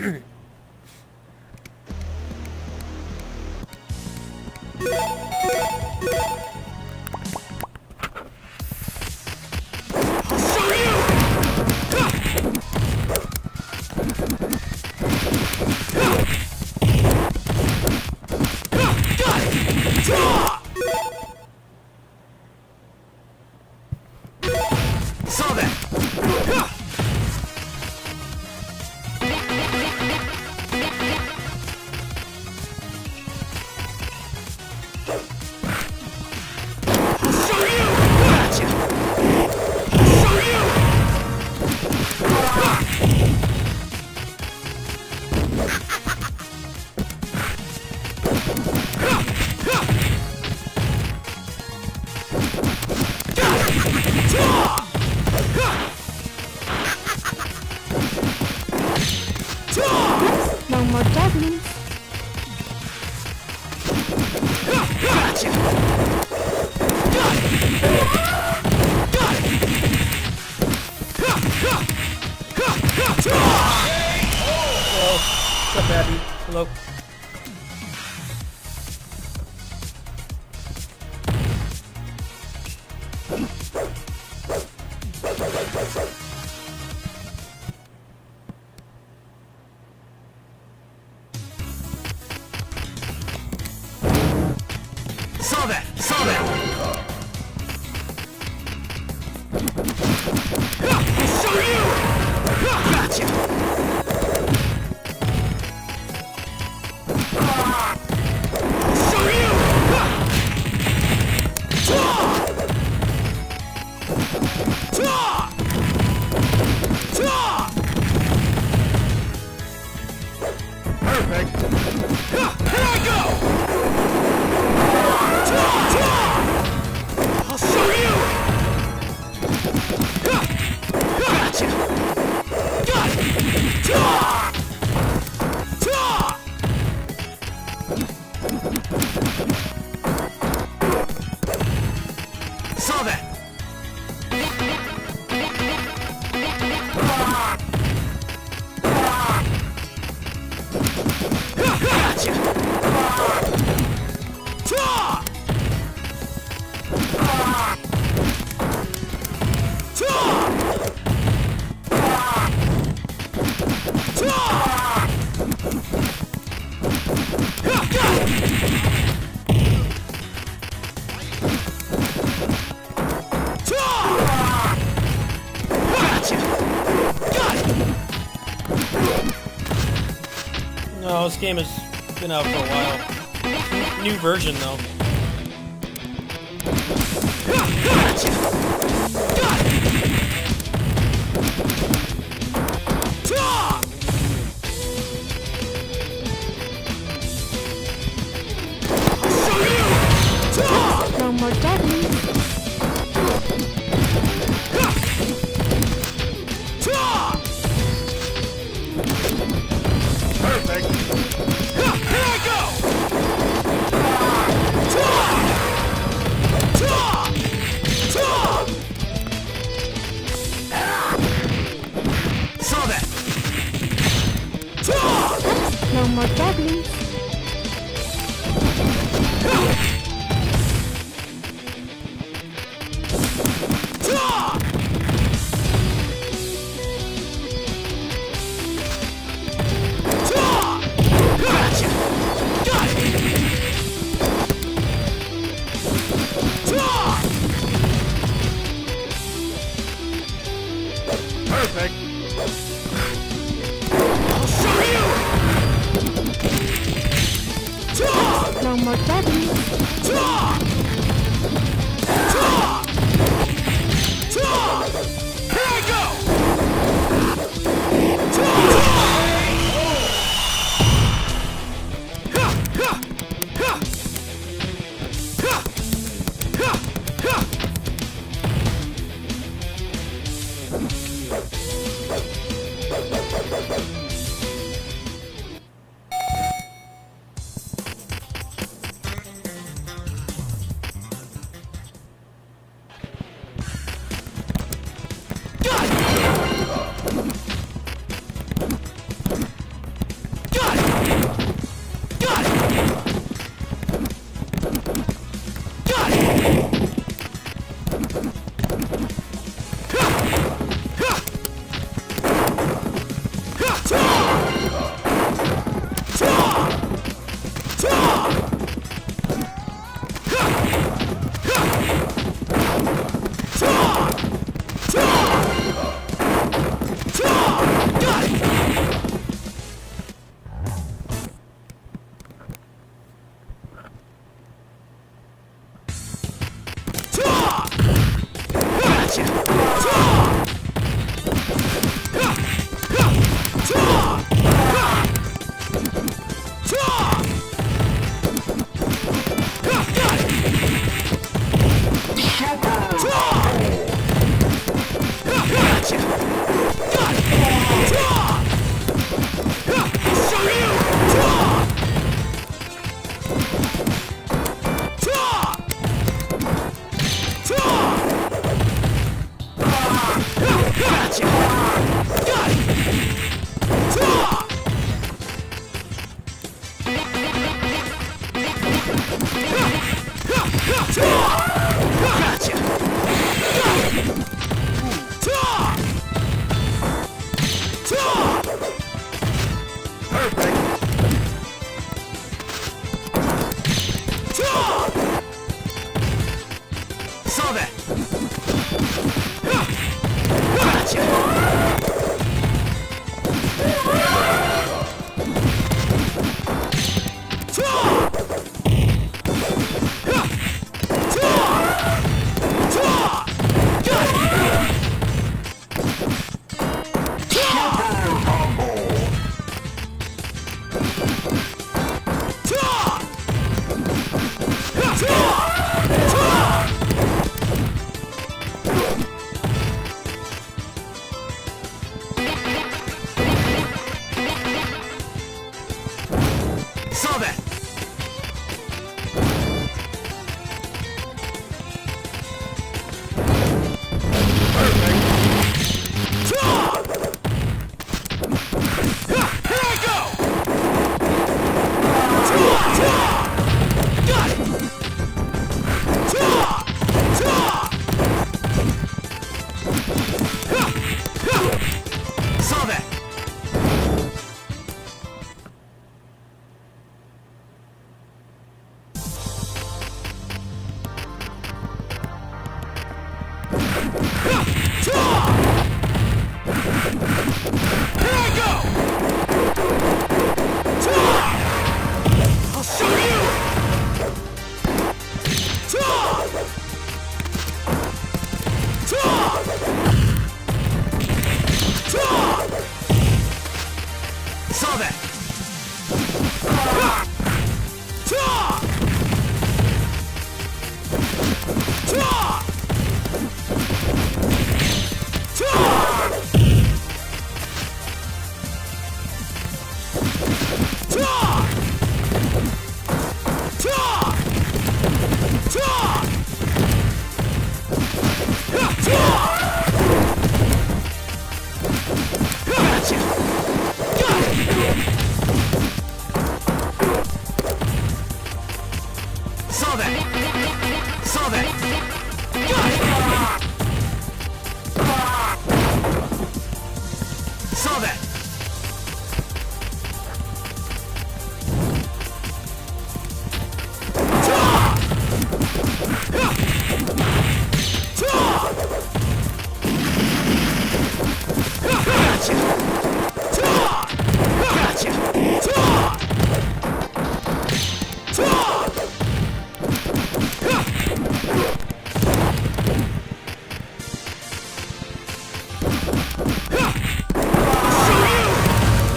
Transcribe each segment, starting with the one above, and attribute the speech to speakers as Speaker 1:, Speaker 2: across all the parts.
Speaker 1: Saw that!
Speaker 2: No more juggling.
Speaker 1: Gotcha!
Speaker 3: Hello. What's up, Abby? Hello.
Speaker 1: Saw that! Saw that! I'll show you! Gotcha! I'll show you! Perfect! Here I go! I'll show you! Gotcha! Got it! Saw that!
Speaker 3: No, this game has been out for a while. New version, though.
Speaker 2: No more juggling.
Speaker 1: Perfect! Here I go!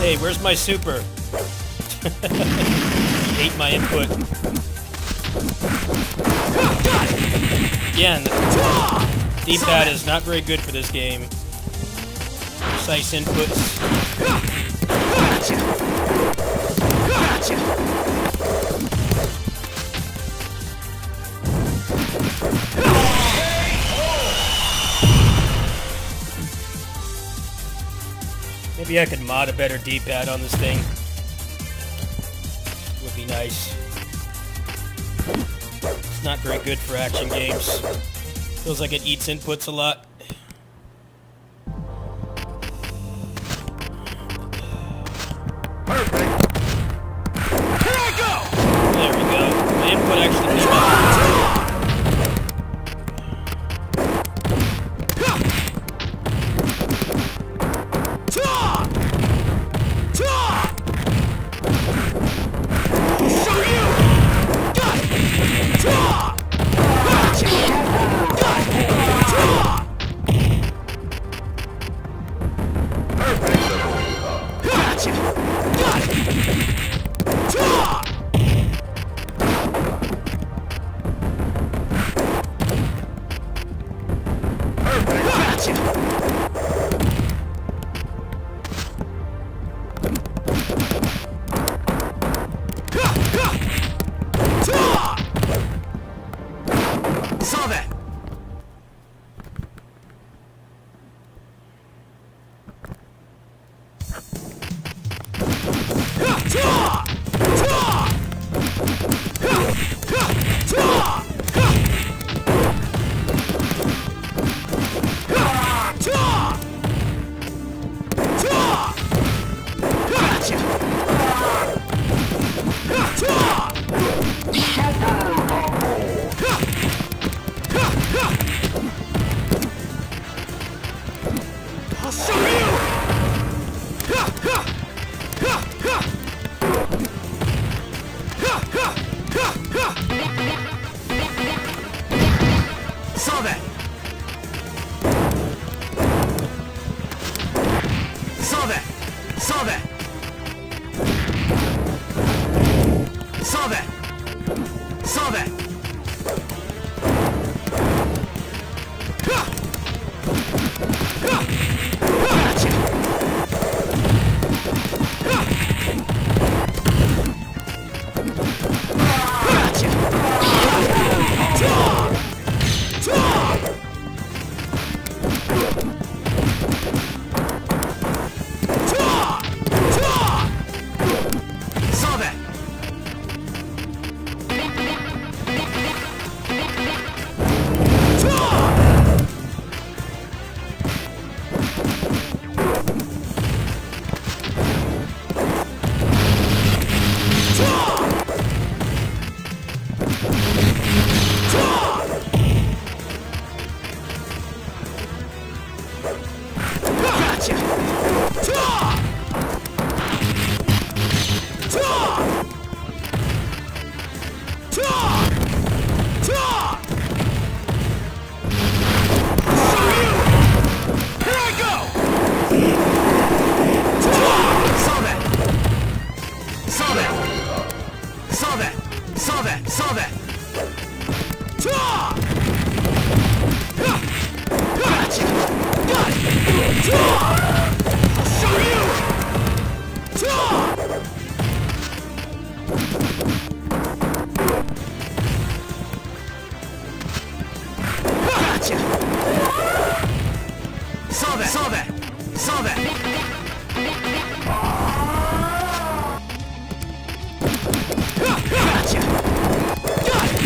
Speaker 3: Hey, where's my super? Ate my input. Again, D-pad is not very good for this game. Precise inputs. Maybe I could mod a better D-pad on this thing. Would be nice. It's not very good for action games. Feels like it eats inputs a lot.
Speaker 1: Perfect. Here I go.
Speaker 3: There we go. My input actually came out.
Speaker 1: Show you. Got it. Gotcha. Got it. Perfect. Gotcha. Got it. Perfect. Gotcha. Saw that. I'll show you! Saw that! Saw that! Saw that! Saw that! Saw that! Gotcha! Saw that! Saw that! Gotcha! Got it! I'll show you! Gotcha! Saw that! Saw that! Saw that! Gotcha! Got it!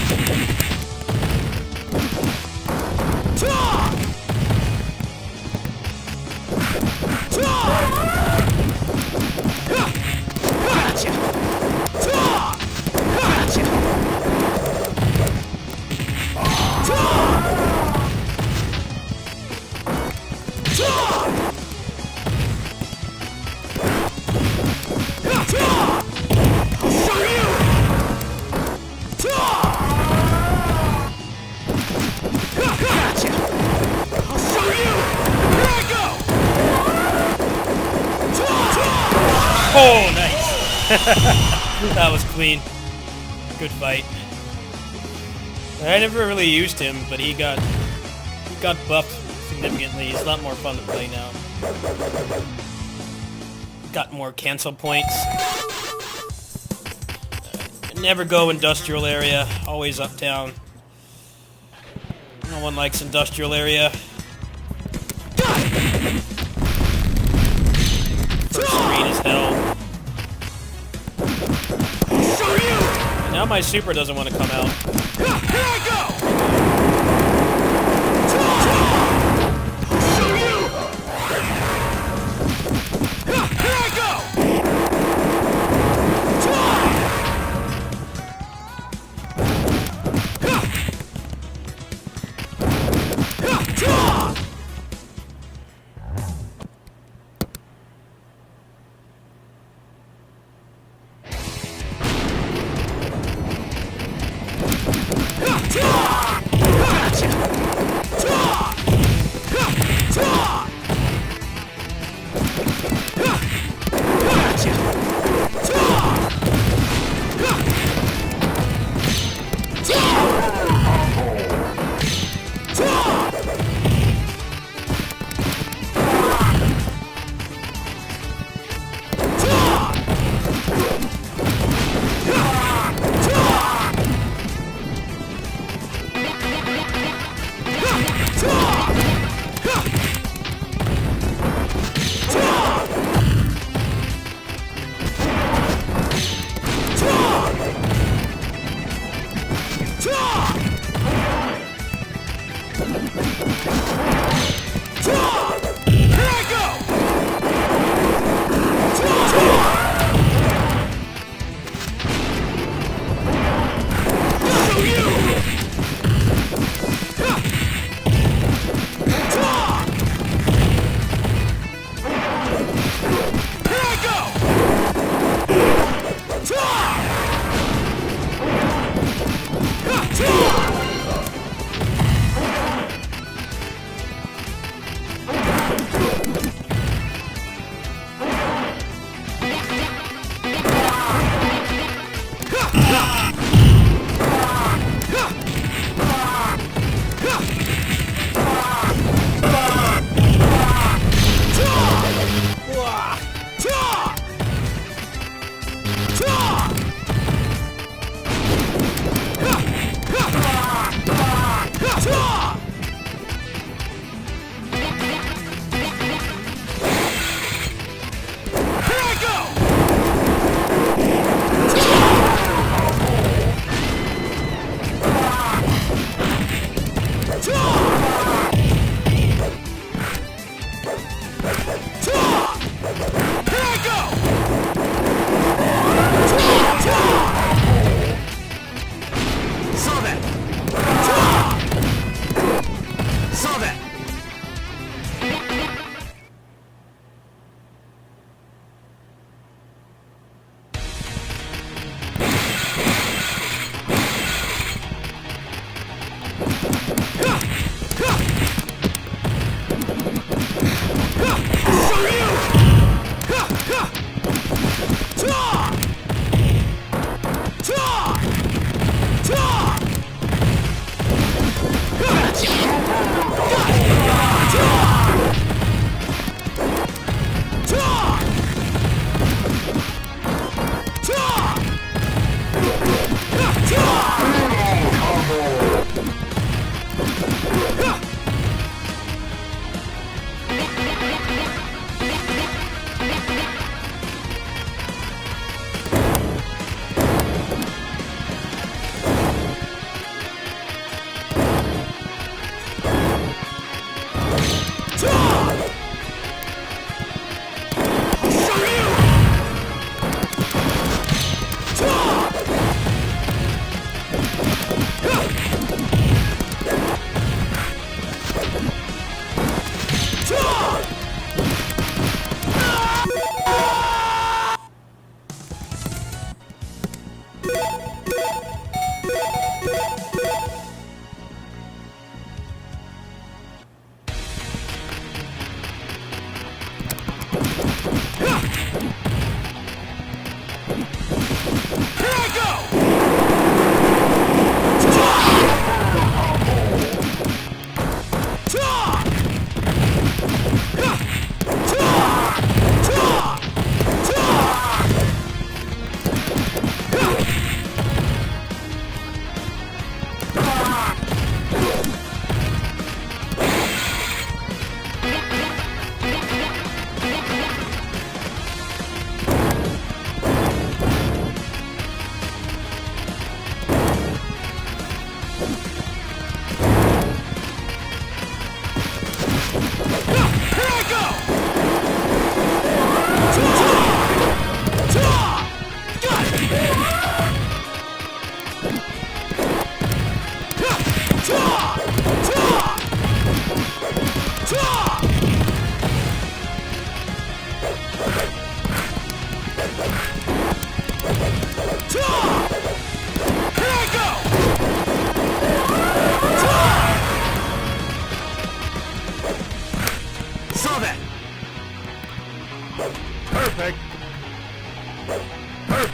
Speaker 1: Gotcha! Gotcha! I'll show you! Gotcha! I'll show you! Here I go!
Speaker 3: Oh, nice. That was clean. Good fight. I never really used him, but he got buffed significantly. He's a lot more fun to play now. Got more cancel points. Never go industrial area. Always uptown. No one likes industrial area. First screen is hell.
Speaker 1: Show you!
Speaker 3: And now my super doesn't want to come out.
Speaker 1: Here I go!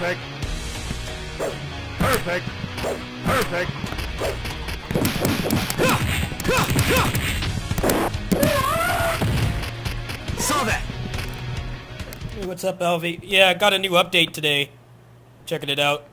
Speaker 1: Perfect. Perfect. Perfect. Saw that.
Speaker 3: Hey, what's up, Alvy? Yeah, I got a new update today. Checking it out.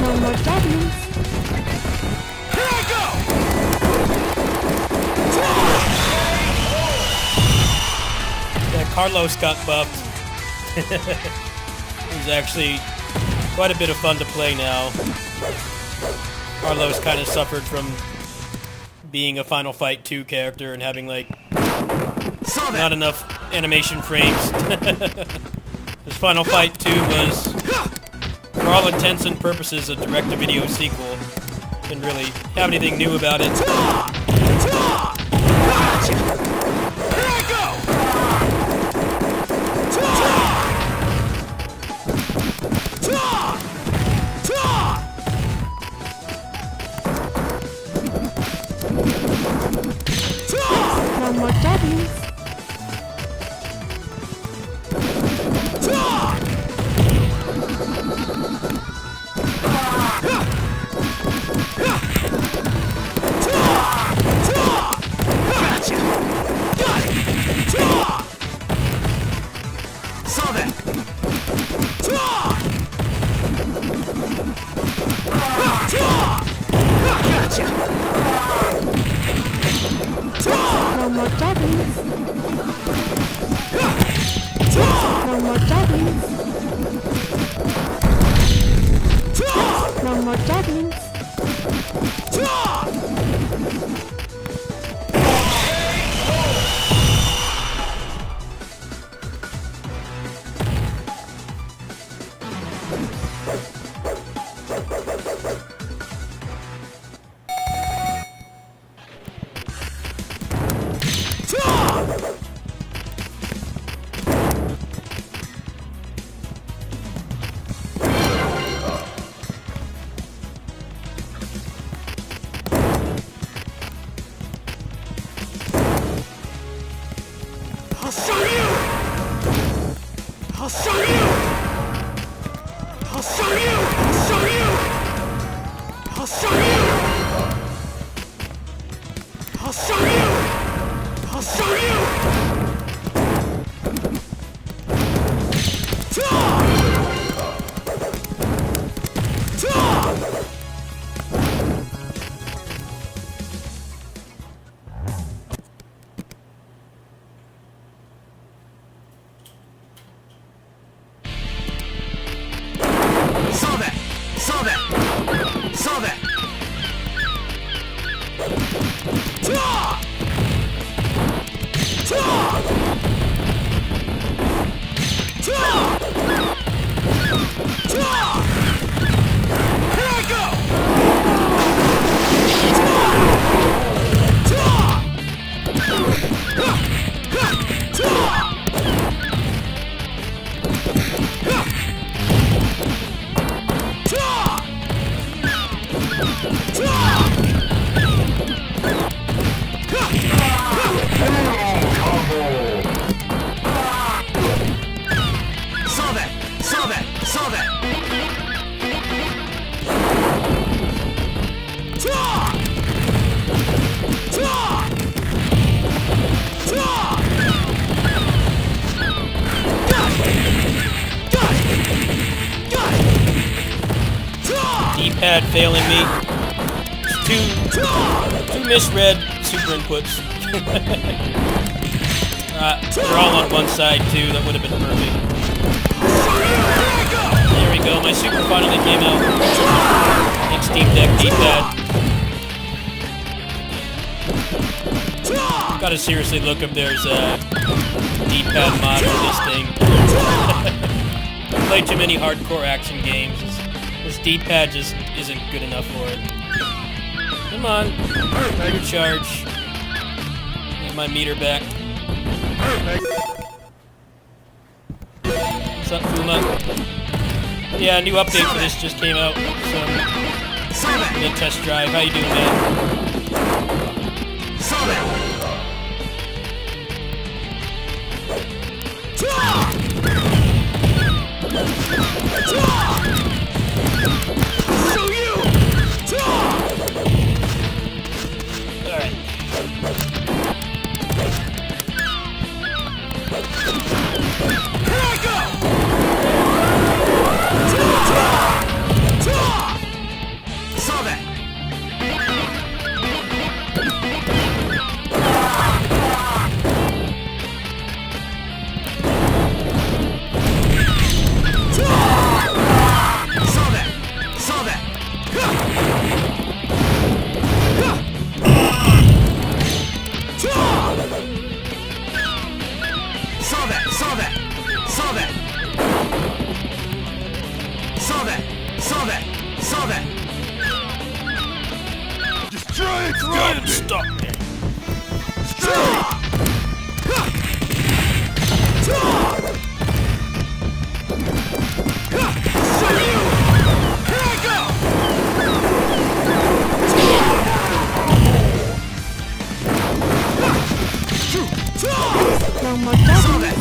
Speaker 2: No more javelins.
Speaker 3: Yeah, Carlos got buffed. He's actually quite a bit of fun to play now. Carlos kind of suffered from being a Final Fight 2 character and having, like, not enough animation frames. This Final Fight 2 was, for all intents and purposes, a direct-to-video sequel. Didn't really have anything new about it.
Speaker 2: No more javelins. No more javelins. No more javelins. No more javelins.
Speaker 1: I'll show you! I'll show you! I'll show you! I'll show you! I'll show you! I'll show you! I'll show you! Saw that! Saw that! Saw that! Here I go! Saw that! Saw that! Saw that!
Speaker 3: D-pad failing me. Two misread super inputs. They're all on one side too. That would have been perfect. There we go. My super finally came out. Thanks Steam Deck D-pad. Gotta seriously look if there's a D-pad mod for this thing. I play too many hardcore action games. This D-pad just isn't good enough for it. Come on. Good charge. Get my meter back. What's up, Fuma? Yeah, a new update for this just came out. So, mid-test drive. How you doing, man?
Speaker 1: Show you!
Speaker 3: Alright.
Speaker 1: Here I go! Saw that! Saw that! Saw that! Saw that! Saw that! Saw that! Saw that! Saw that! Saw that!
Speaker 4: Destroy it!
Speaker 3: Right, stop there.
Speaker 1: Show you! Here I go!
Speaker 2: No more
Speaker 1: Saw
Speaker 2: juggling.
Speaker 1: that!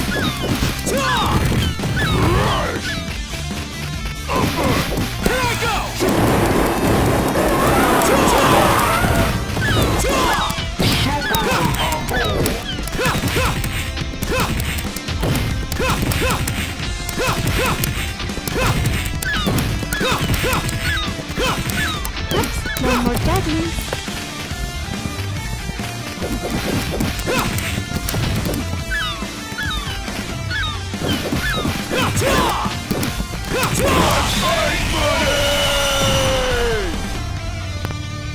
Speaker 1: Here I go!
Speaker 2: No more juggling.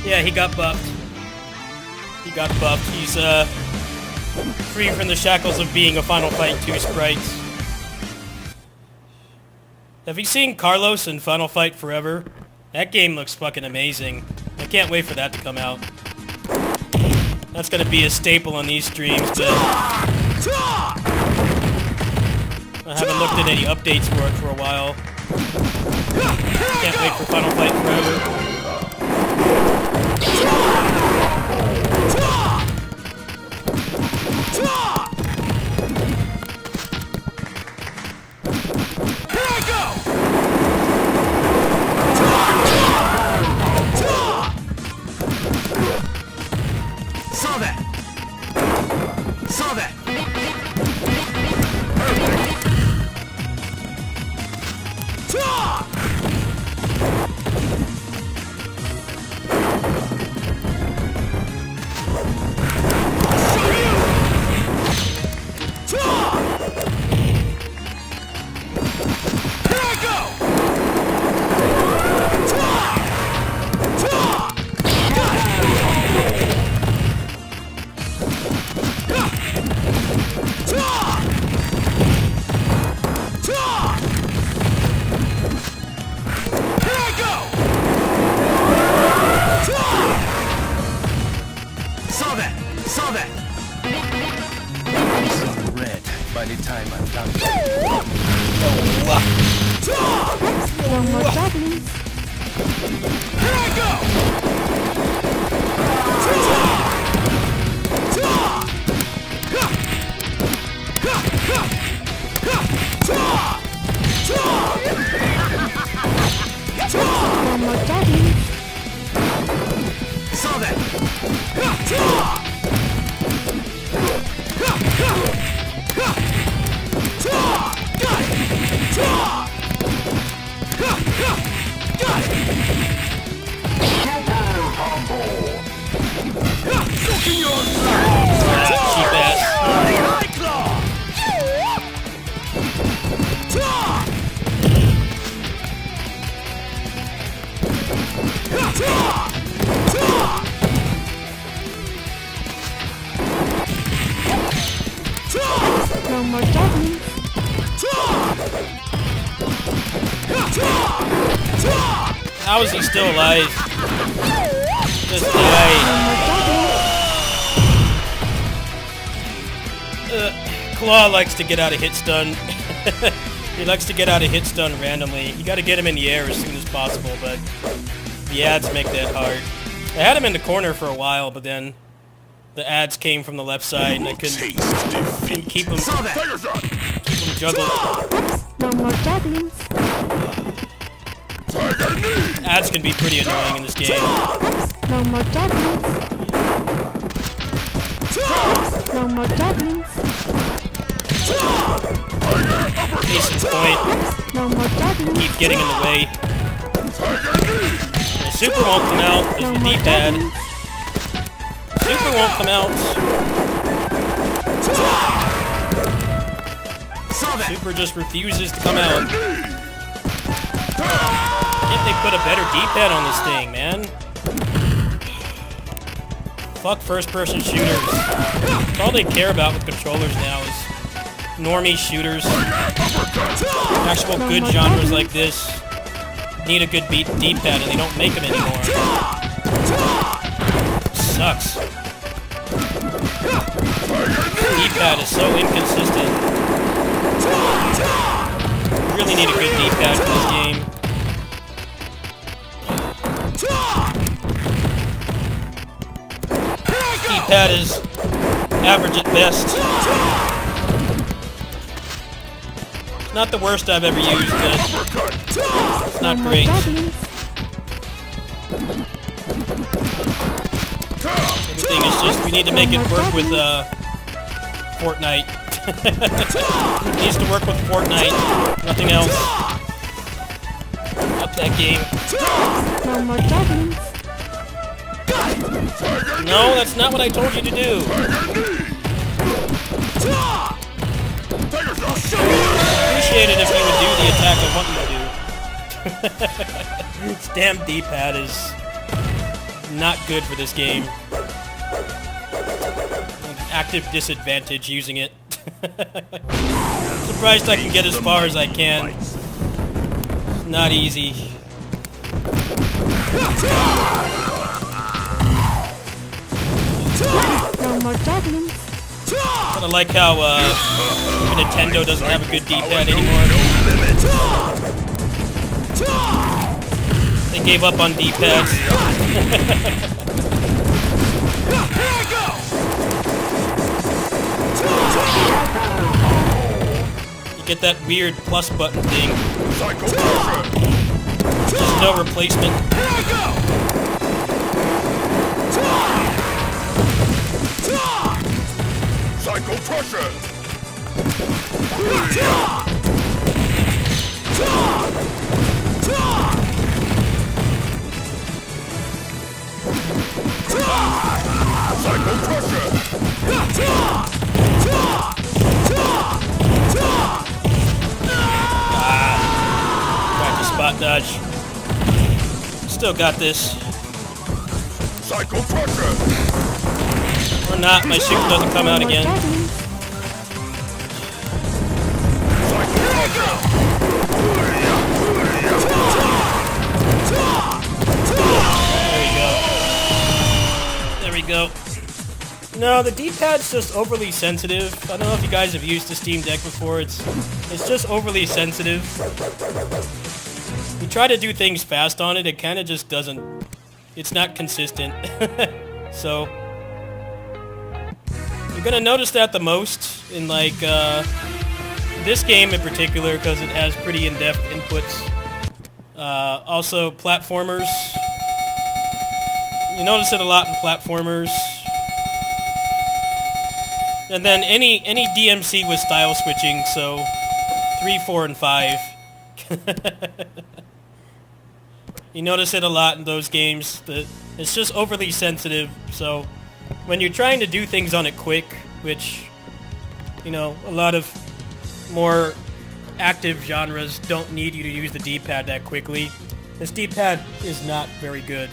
Speaker 3: Yeah, he got buffed. He got buffed. He's, free from the shackles of being a Final Fight 2 sprite. Have you seen Carlos in Final Fight Forever? That game looks fucking amazing. I can't wait for that to come out. That's gonna be a staple on these streams, but I haven't looked at any updates for it for a while. Can't wait for Final Fight Forever.
Speaker 1: that! Saw that!
Speaker 4: By the time I'm done.
Speaker 2: No more jugglings.
Speaker 1: Here I go!
Speaker 2: No more jugglings.
Speaker 1: Saw that!
Speaker 3: Cheap ass.
Speaker 2: No more jugglings.
Speaker 3: How is he still alive? Just die.
Speaker 2: No more jugglings.
Speaker 3: Claw likes to get out of hit stun. He likes to get out of hit stun randomly. You gotta get him in the air as soon as possible, but the ads make that hard. I had him in the corner for a while, but then the ads came from the left side and I couldn't keep him juggled.
Speaker 2: No more jugglings.
Speaker 3: Ads can be pretty annoying in this game.
Speaker 2: No more jugglings. No more jugglings.
Speaker 3: Case in point,
Speaker 2: No more jugglings.
Speaker 3: keep getting in the way. The super won't come out,
Speaker 2: No
Speaker 3: there's the
Speaker 2: more
Speaker 3: D-pad.
Speaker 2: jugglings.
Speaker 3: Super won't come out. Super just refuses to come out. Can't they put a better D-pad on this thing, man? Fuck first-person shooters. That's all they care about with controllers now is normie shooters. Actual good genres like this need a good D-pad and they don't make them anymore. Sucks. D-pad is so inconsistent. Really need a good D-pad for this game. D-pad is average at best. Not the worst I've ever used, but it's not
Speaker 2: No more
Speaker 3: great.
Speaker 2: jugglings.
Speaker 3: Everything is just, we need to make it work with Fortnite. It needs to work with Fortnite, nothing else. Up that game.
Speaker 2: No more jugglings.
Speaker 3: No, that's not what I told you to do. Appreciate it if you would do the attack I want you to do. This damn D-pad is not good for this game. Active disadvantage using it. Surprised I can get as far as I can. It's not easy.
Speaker 2: No more jugglings.
Speaker 3: Kinda like how Nintendo doesn't have a good D-pad anymore. They gave up on D-pads. You get that weird plus button thing. Just no replacement. Tried to spot dodge. Still got this.
Speaker 1: Psycho Crusher!
Speaker 3: Or not, my shoot doesn't come out again. There we go. No, the D-pad's just overly sensitive. I don't know if you guys have used the Steam Deck before. It's just overly sensitive. You try to do things fast on it, it kind of just doesn't... It's not consistent. So... You're gonna notice that the most in, like, this game in particular, because it has pretty in-depth inputs. Also, platformers. You notice it a lot in platformers. And then any DMC with style switching, so 3, 4, and 5. You notice it a lot in those games. That it's just overly sensitive, so when you're trying to do things on it quick, which, you know, a lot of more active genres don't need you to use the D-pad that quickly, this D-pad is not very good.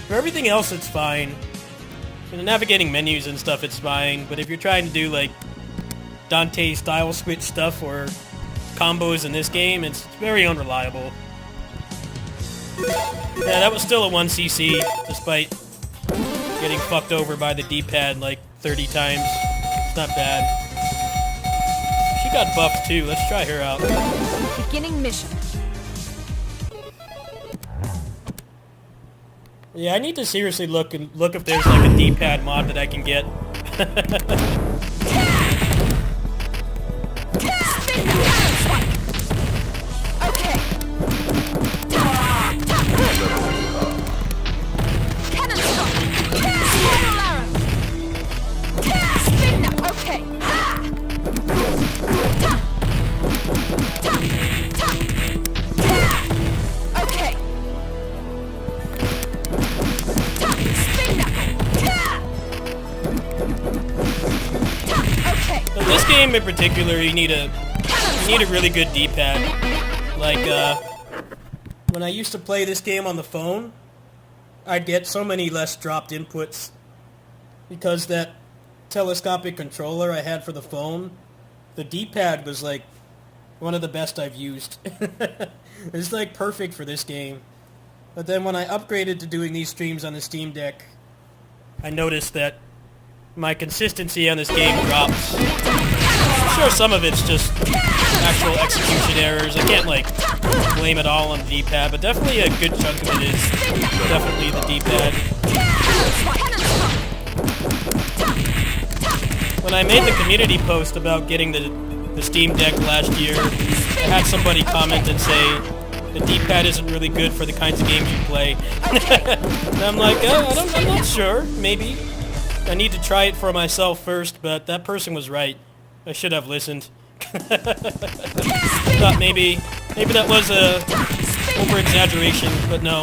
Speaker 3: For everything else, it's fine. For the navigating menus and stuff, it's fine, but if you're trying to do, like, Dante style switch stuff or combos in this game, it's very unreliable. Yeah, that was still a 1cc, despite getting fucked over by the D-pad like 30 times. It's not bad. She got buffed too. Let's try her out.
Speaker 2: Beginning mission.
Speaker 3: Yeah, I need to seriously look if there's like a D-pad mod that I can get. This game in particular, you need a really good D-pad. Like, when I used to play this game on the phone, I'd get so many less dropped inputs because that telescopic controller I had for the phone, the D-pad was like one of the best I've used. It's like perfect for this game. But then when I upgraded to doing these streams on the Steam Deck, I noticed that my consistency on this game drops. I'm sure some of it's just actual execution errors. I can't, like, blame it all on the D-pad, but definitely a good chunk of it is definitely the D-pad. When I made the community post about getting the Steam Deck last year, I had somebody comment and say, the D-pad isn't really good for the kinds of games you play. And I'm like, I'm not sure, maybe. I need to try it for myself first, but that person was right. I should have listened. Thought maybe that was a over-exaggeration, but no.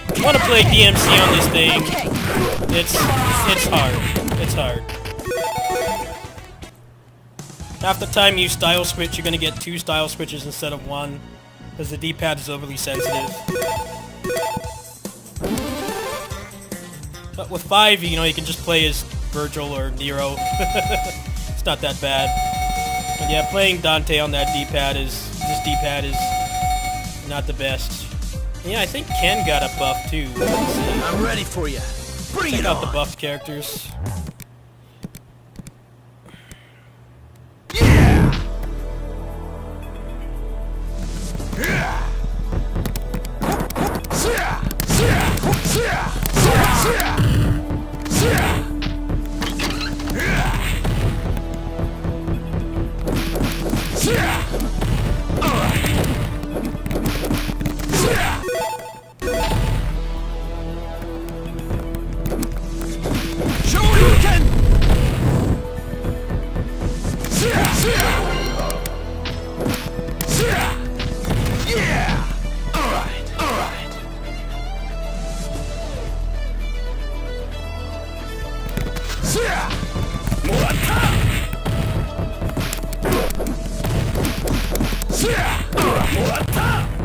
Speaker 3: If you want to play DMC on this thing, it's hard. It's hard. Half the time you style switch, you're going to get 2 style switches instead of 1, because the D-pad is overly sensitive. But with 5, you know, you can just play as Virgil or Nero. It's not that bad. But yeah, playing Dante on that D-pad is not the best. And yeah, I think Ken got a buff too. Let's see.
Speaker 1: I'm ready for you. Bring
Speaker 3: Check
Speaker 1: it
Speaker 3: out
Speaker 1: on.
Speaker 3: the buffed characters.
Speaker 1: Yeah. Show you can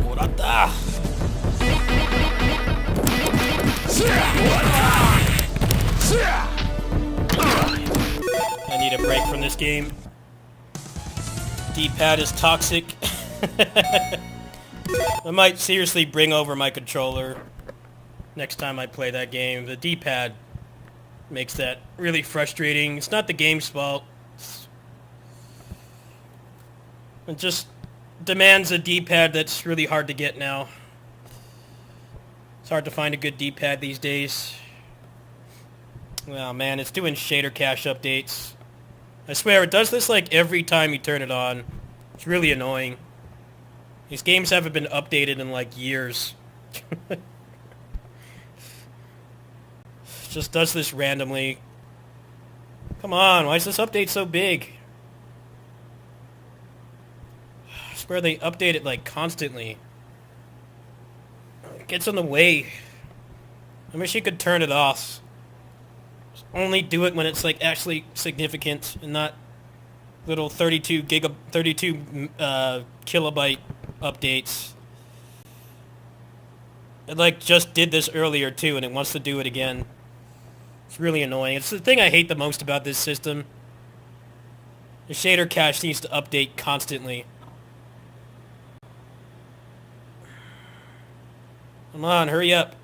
Speaker 3: Morata! I need a break from this game. D-pad is toxic. I might seriously bring over my controller next time I play that game. The D-pad makes that really frustrating. It's not the game's fault. It just demands a D-pad that's really hard to get now. It's hard to find a good D-pad these days. Oh man, it's doing shader cache updates. I swear, it does this like every time you turn it on. It's really annoying. These games haven't been updated in like years. It just does this randomly. Come on, why is this update so big? I swear they update it like constantly. It gets in the way. I wish you could turn it off. Just only do it when it's like actually significant and not little 32 kilobyte updates. It like just did this earlier too, and it wants to do it again. It's really annoying. It's the thing I hate the most about this system. The shader cache needs to update constantly. Come on, hurry up.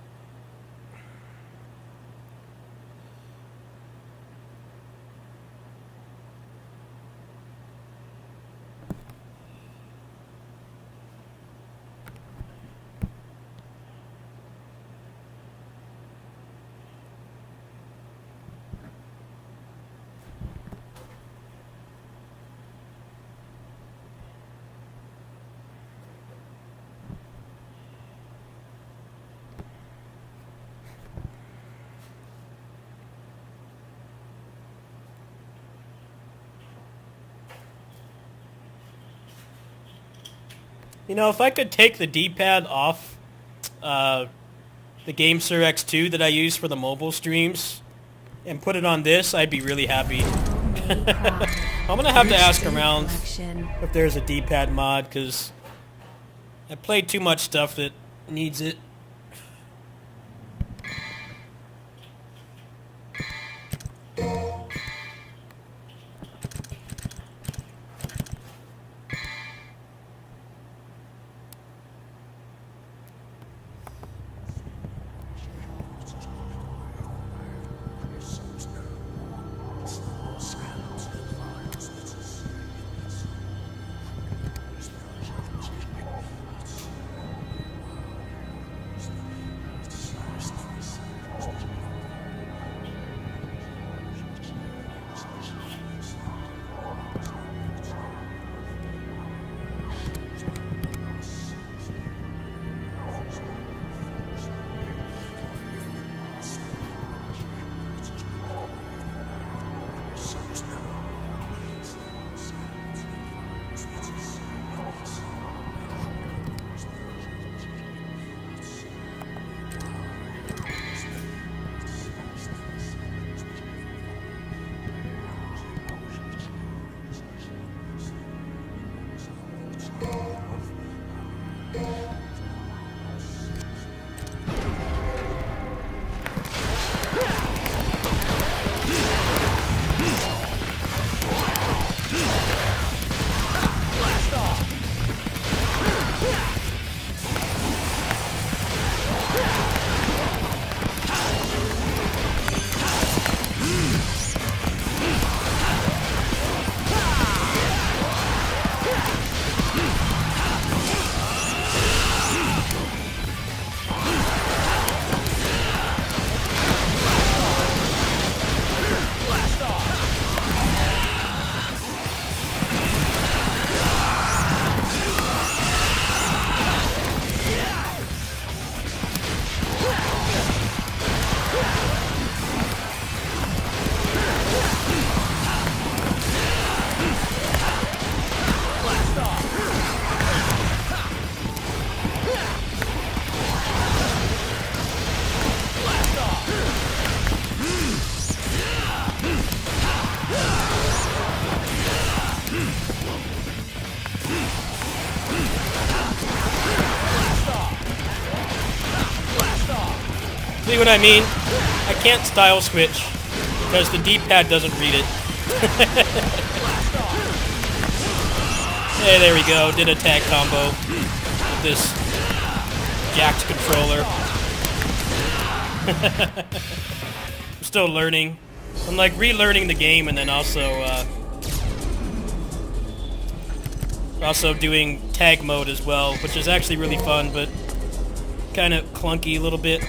Speaker 3: You know, if I could take the D-pad off the GameSir X2 that I use for the mobile streams and put it on this, I'd be really happy. I'm going to have to ask around if there's a D-pad mod, because I played too much stuff that needs it. See what I mean? I can't style switch because the D-pad doesn't read it. Hey, there we go. Did a tag combo with this jacked controller. I'm still learning. I'm like relearning the game and then also doing tag mode as well, which is actually really fun, but kind of clunky a little bit.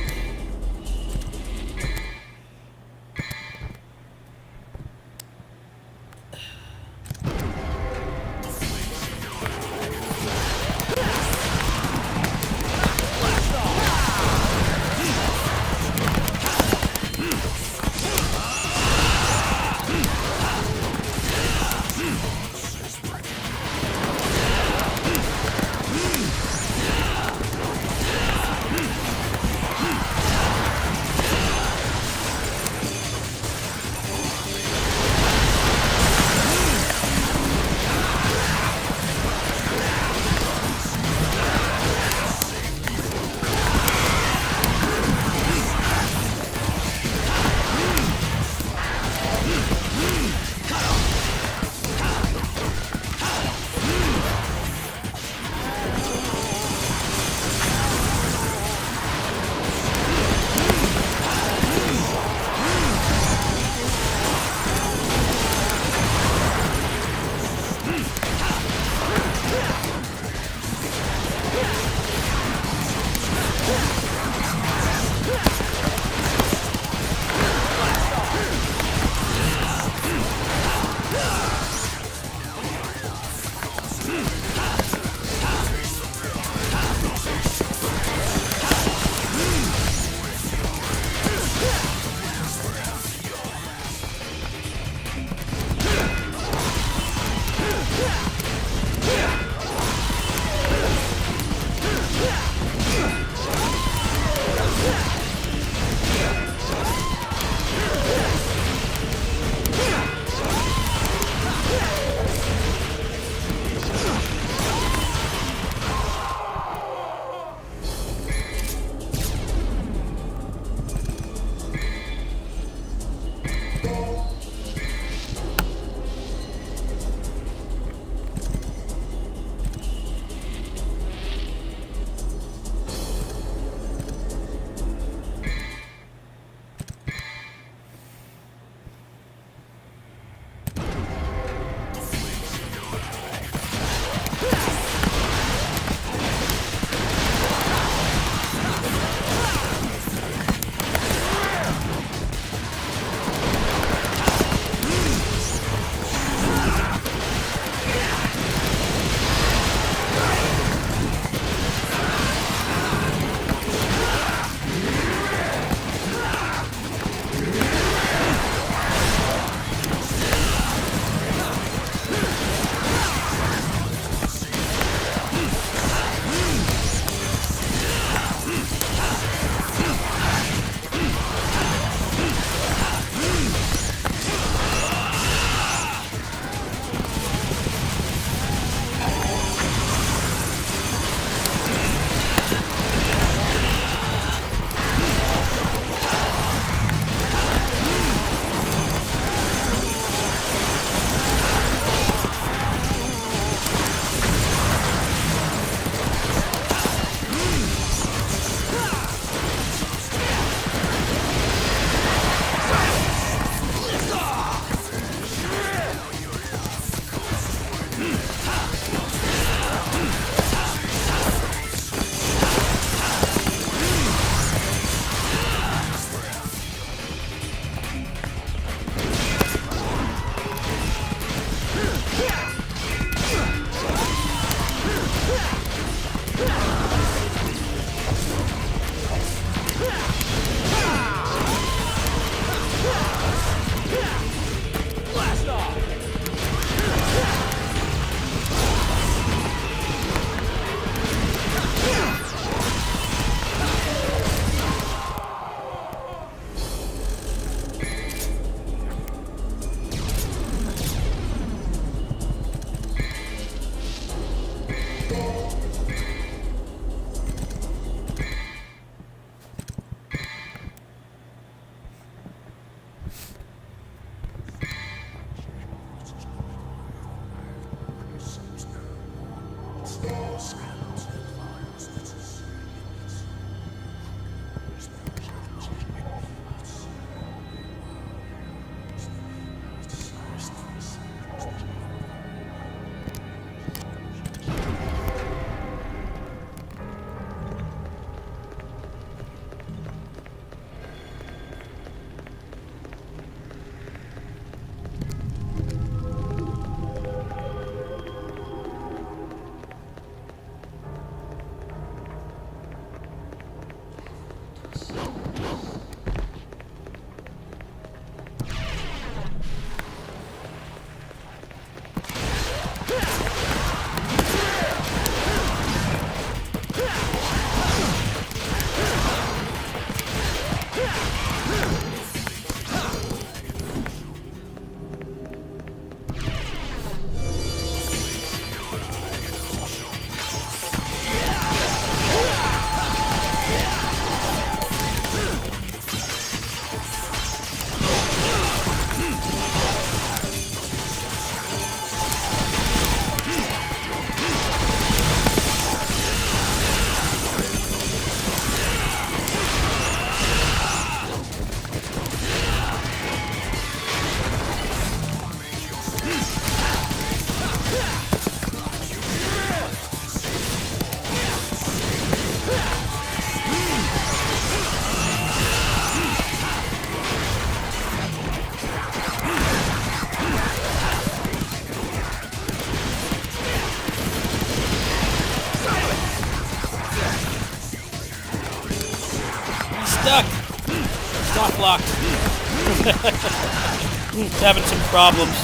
Speaker 3: Lock locked. He's having some problems.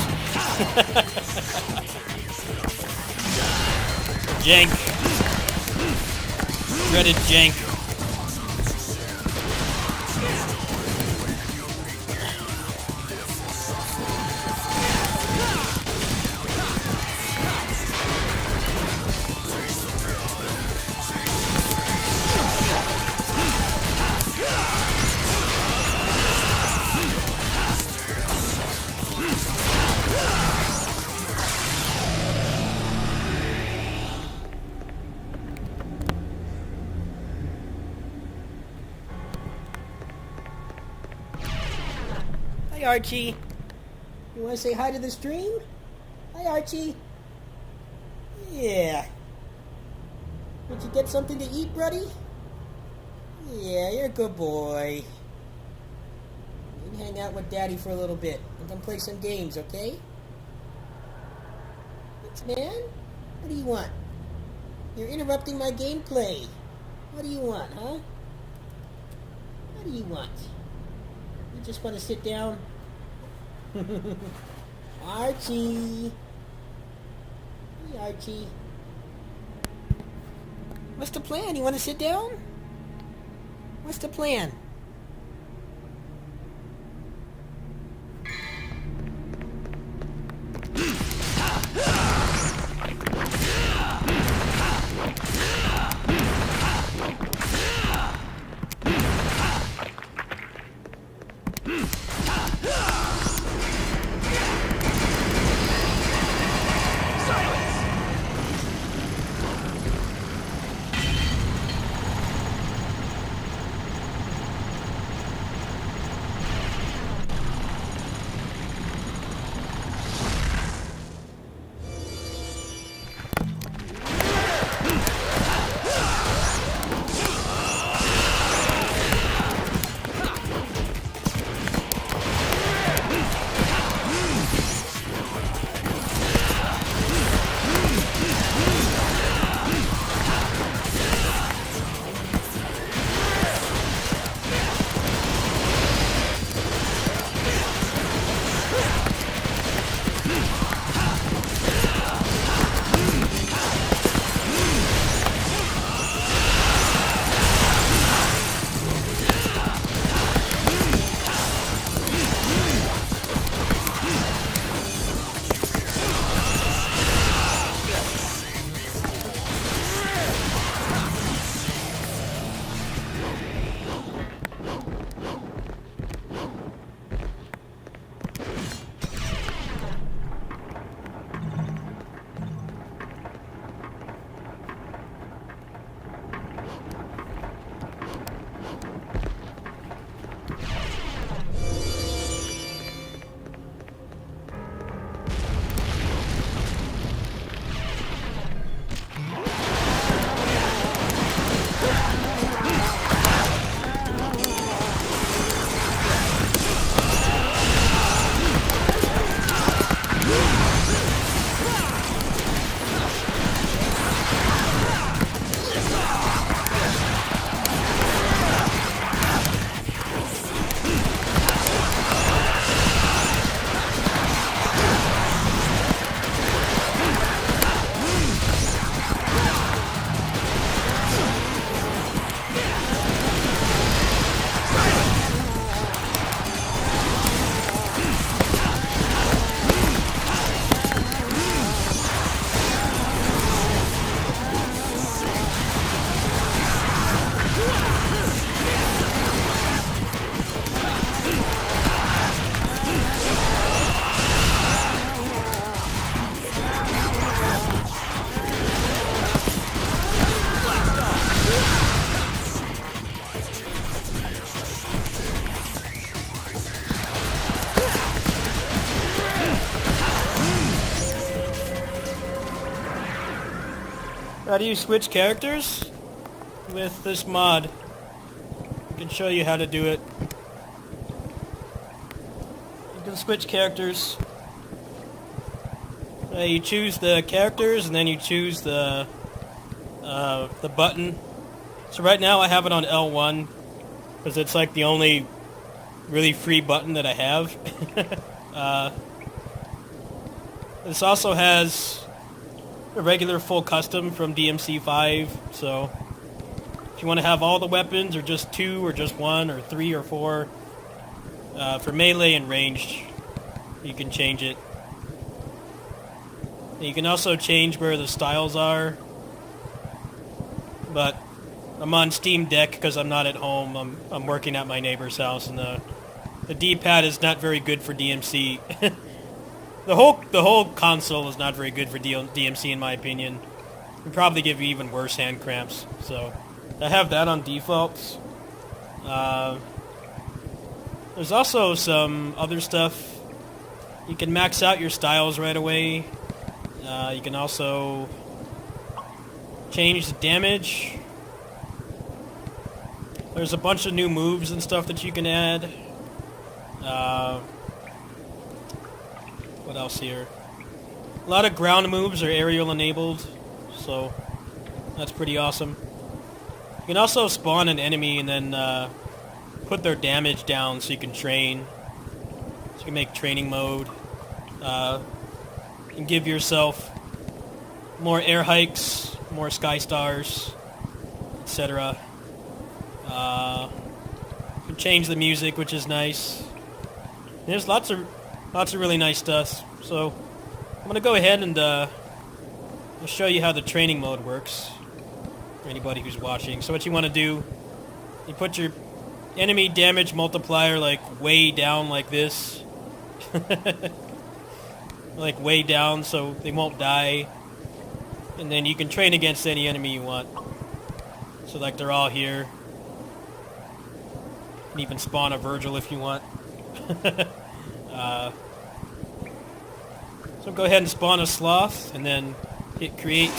Speaker 3: Jank. Dreaded jank. Hi, Archie. You want to say hi to the stream? Hi, Archie. Yeah. Did you get something to eat, buddy? Yeah, you're a good boy. You can hang out with Daddy for a little bit and come play some games, okay? Thanks, man. What do you want? You're interrupting my gameplay. What do you want, huh? What do you want? You just want to sit down? Archie. Hey, Archie. What's the plan? You want to sit down? What's the plan? How do you switch characters? With this mod. I can show you how to do it. You can switch characters. You choose the characters and then you choose the button. So right now I have it on L1 because it's like the only really free button that I have. This also has a regular full custom from DMC5, so if you want to have all the weapons, or just 2, or just 1, or 3, or 4, for melee and ranged, you can change it. And you can also change where the styles are, but I'm on Steam Deck because I'm not at home. I'm working at my neighbor's house, and the D-pad is not very good for DMC. The whole console is not very good for DMC in my opinion. It'd probably give you even worse hand cramps. So I have that on defaults. There's also some other stuff. You can max out your styles right away. You can also change the damage. There's a bunch of new moves and stuff that you can add. What else here? A lot of ground moves are aerial enabled, so that's pretty awesome. You can also spawn an enemy and then put their damage down so you can train. So you can make training mode. You can give yourself more air hikes, more sky stars, etc. You can change the music, which is nice. There's lots of really nice stuff. So I'm gonna go ahead and I'll show you how the training mode works for anybody who's watching. So what you want to do, you put your enemy damage multiplier like way down like this. Like way down so they won't die. And then you can train against any enemy you want. So like they're all here. You can even spawn a Virgil if you want. So go ahead and spawn a Sloth and then hit create.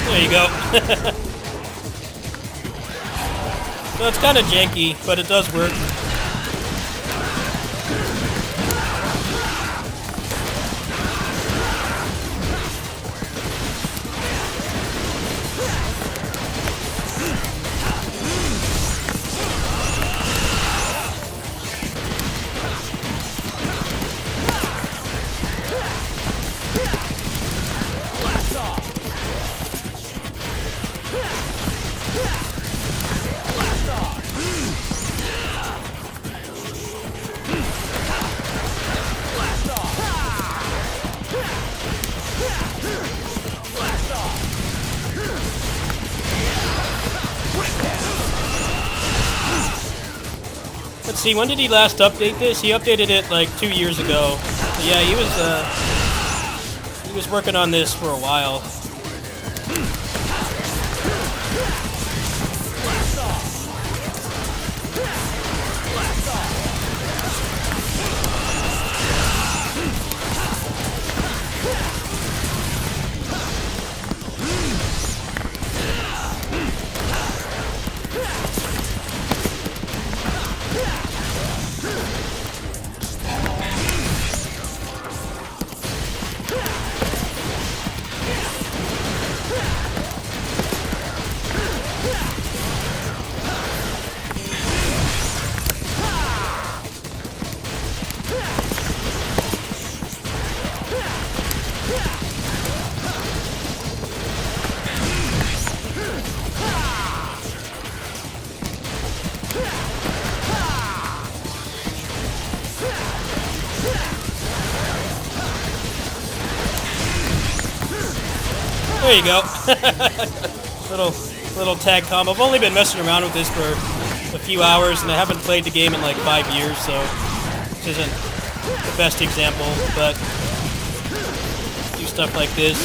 Speaker 3: There you go. So it's kind of janky, but it does work. Let's see, when did he last update this? He updated it like 2 years ago. But yeah, he was working on this for a while. There you go. little tag combo. I've only been messing around with this for a few hours, and I haven't played the game in like 5 years, so this isn't the best example, but do stuff like this.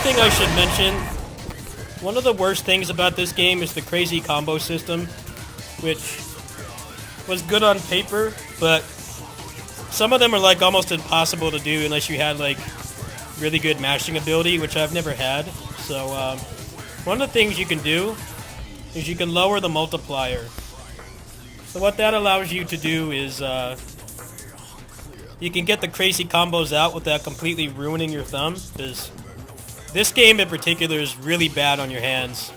Speaker 3: thing I should mention, one of the worst things about this game is the crazy combo system, which was good on paper, but some of them are like almost impossible to do unless you had like really good mashing ability, which I've never had. So one of the things you can do is you can lower the multiplier. So what that allows you to do is you can get the crazy combos out without completely ruining your thumb, because this game in particular is really bad on your hands.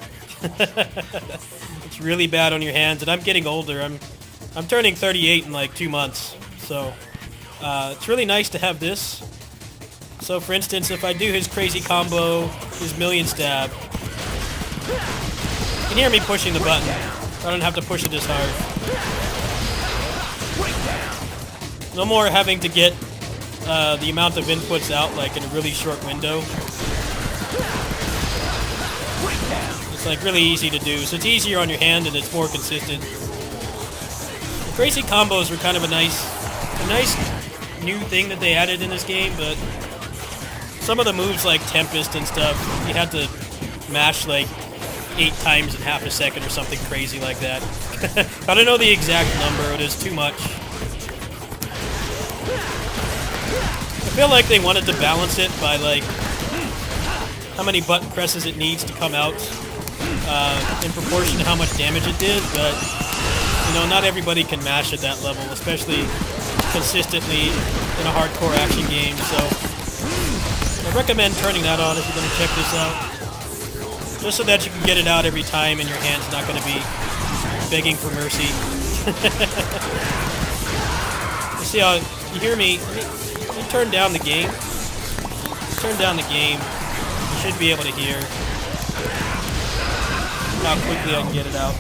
Speaker 3: It's really bad on your hands, and I'm getting older. I'm turning 38 in like 2 months, so it's really nice to have this. So for instance, if I do his crazy combo, his million stab, you can hear me pushing the button. I don't have to push it as hard. No more having to get the amount of inputs out like in a really short window. It's like really easy to do, so it's easier on your hand and it's more consistent. The crazy combos were kind of a nice new thing that they added in this game, but some of the moves like Tempest and stuff, you had to mash like 8 times in half a second or something crazy like that. I don't know the exact number, it is too much. I feel like they wanted to balance it by like how many button presses it needs to come out in proportion to how much damage it did, but you know, not everybody can mash at that level, especially consistently in a hardcore action game, so I recommend turning that on if you're going to check this out, just so that you can get it out every time and your hand's not going to be begging for mercy. You see how, you hear me, let me turn down the game. Turn down the game. You should be able to hear how quickly I can get it out.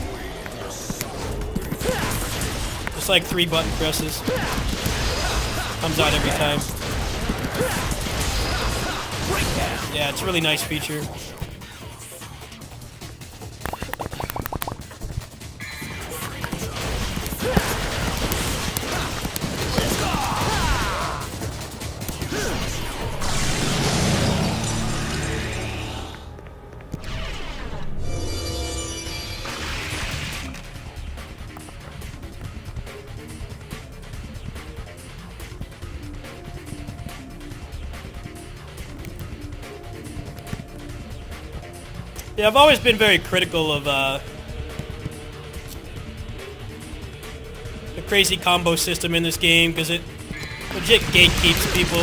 Speaker 3: Just like 3 button presses. Comes out every time. Yeah, it's a really nice feature. Yeah, I've always been very critical of the crazy combo system in this game, because it legit gatekeeps people.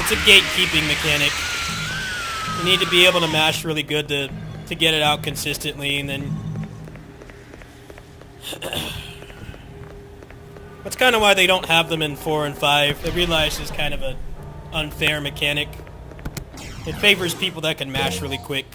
Speaker 3: It's a gatekeeping mechanic. You need to be able to mash really good to get it out consistently, and then that's kind of why they don't have them in 4 and 5. They realize it's kind of an unfair mechanic. It favors people that can mash really quick.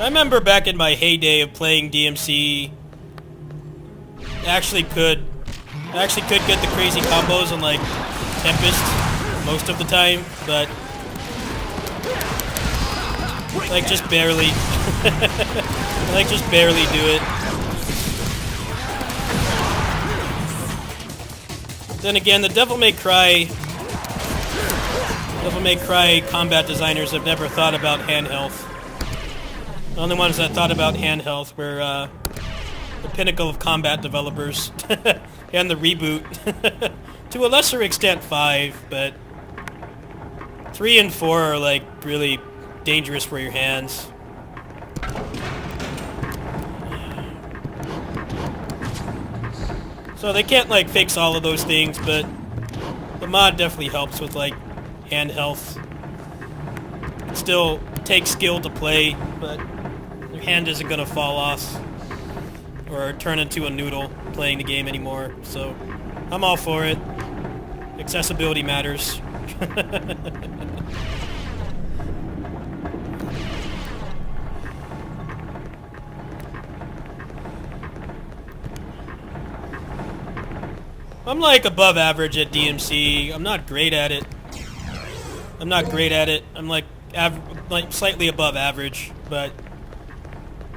Speaker 3: I remember back in my heyday of playing DMC, I actually could get the crazy combos on like Tempest most of the time, but like just barely. Like just barely do it. Then again, the Devil May Cry combat designers have never thought about hand health. The only ones that thought about hand health were the pinnacle of combat developers, and the reboot. To a lesser extent 5, but 3 and 4 are like really dangerous for your hands. So they can't like fix all of those things, but the mod definitely helps with like hand health. It still takes skill to play, but your hand isn't gonna fall off or turn into a noodle playing the game anymore. So I'm all for it. Accessibility matters. I'm like above average at DMC. I'm not great at it. I'm like slightly above average, but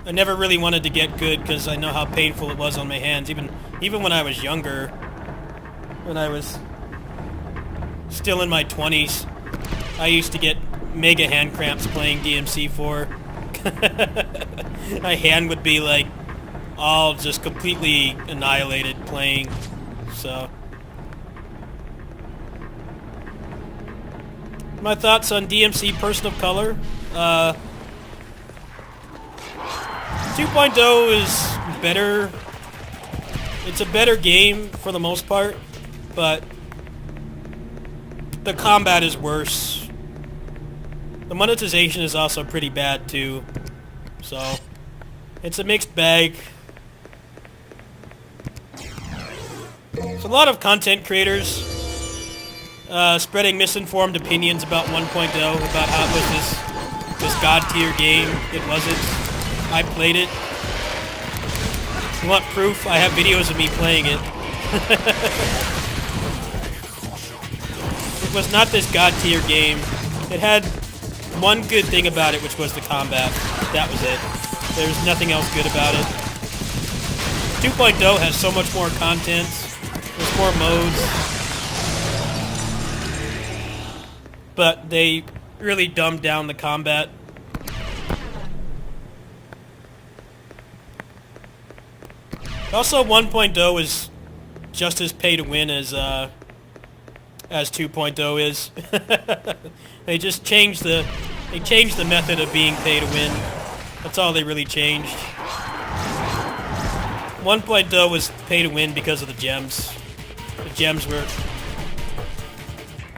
Speaker 3: I never really wanted to get good because I know how painful it was on my hands. Even when I was younger, when I was still in my 20s, I used to get mega hand cramps playing DMC4. My hand would be like all just completely annihilated playing. So my thoughts on DMC Personal Color. 2.0 is better. It's a better game for the most part, but the combat is worse. The monetization is also pretty bad too. So it's a mixed bag. There's a lot of content creators spreading misinformed opinions about 1.0, about how it was this god tier game. It wasn't. I played it. If you want proof? I have videos of me playing it. It was not this god tier game. It had one good thing about it, which was the combat. That was it. There's nothing else good about it. 2.0 has so much more content. There's more modes. But they really dumbed down the combat. Also, 1.0 is just as pay to win as 2.0 is. They just changed the method of being pay to win. That's all they really changed. 1.0 was pay to win because of the gems. The gems were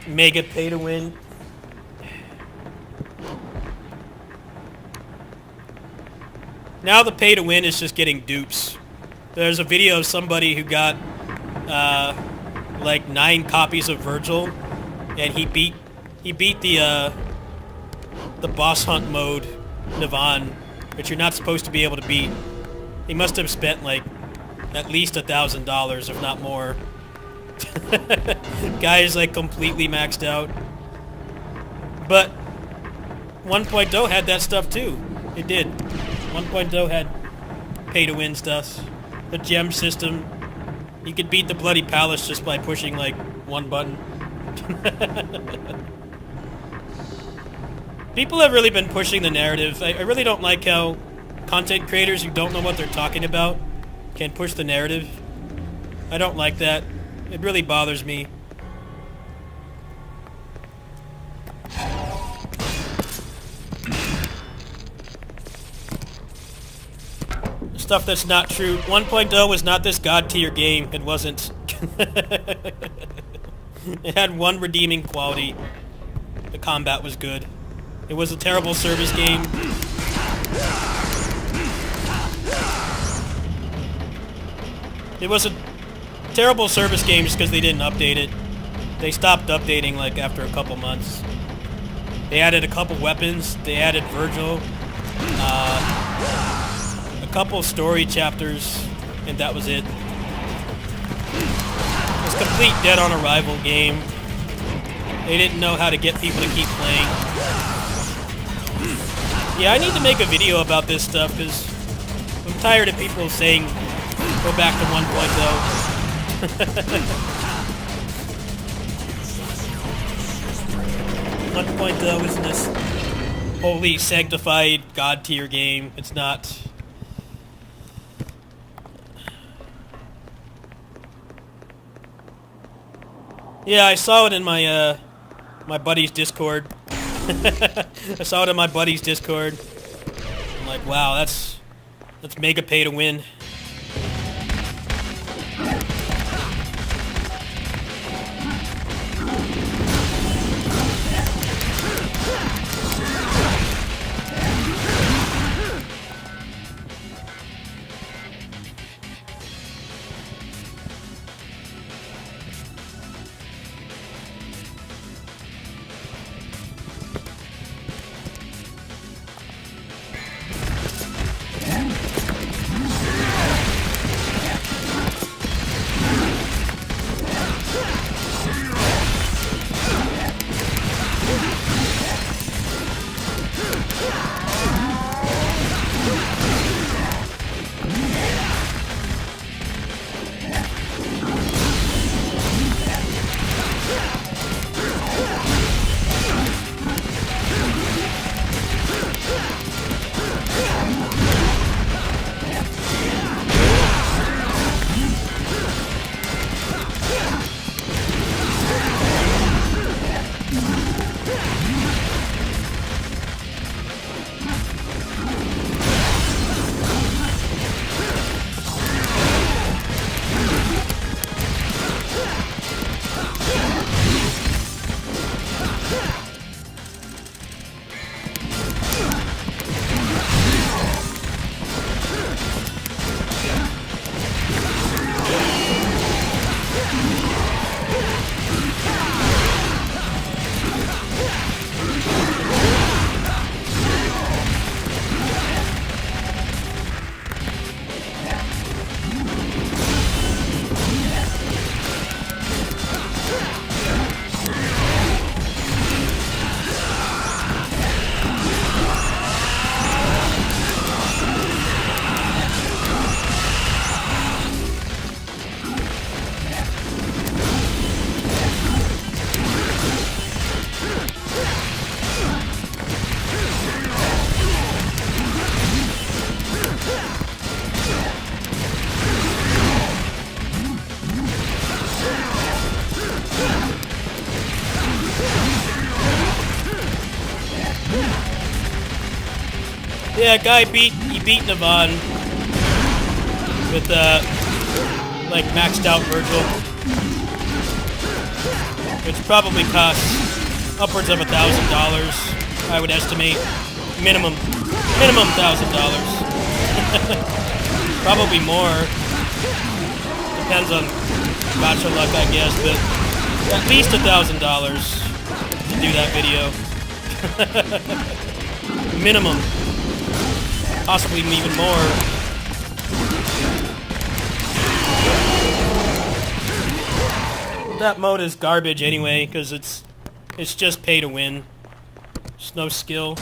Speaker 3: mega pay to win. Now the pay to win is just getting dupes. There's a video of somebody who got like 9 copies of Virgil, and he beat the boss hunt mode, Navon, which you're not supposed to be able to beat. He must have spent like at least $1,000, if not more. Guy is like completely maxed out. But 1.0 had that stuff too. It did. 1.0 had pay-to-win stuff. The gem system. You could beat the Bloody Palace just by pushing like one button. People have really been pushing the narrative. I really don't like how content creators who don't know what they're talking about can push the narrative. I don't like that. It really bothers me. Stuff that's not true. 1.0 was not this god tier game. It wasn't. It had one redeeming quality. The combat was good. It was a terrible service game. It was a terrible service game just because they didn't update it. They stopped updating like after a couple months. They added a couple weapons. They added Virgil. A couple story chapters, and that was it. It was a complete dead on arrival game. They didn't know how to get people to keep playing. Yeah, I need to make a video about this stuff because I'm tired of people saying go back to 1.0. 1.0 isn't this holy sanctified god tier game. It's not. Yeah, I saw it in my my buddy's Discord. I saw it in my buddy's Discord. I'm like, wow, that's mega pay to win. Yeah, he beat Navan with like maxed out Virgil, which probably costs upwards of $1,000. I would estimate minimum $1,000. Probably more. Depends on gacha luck, I guess, but at least $1,000 to do that video. Minimum. Possibly even more. That mode is garbage anyway, because it's just pay to win. There's no skill.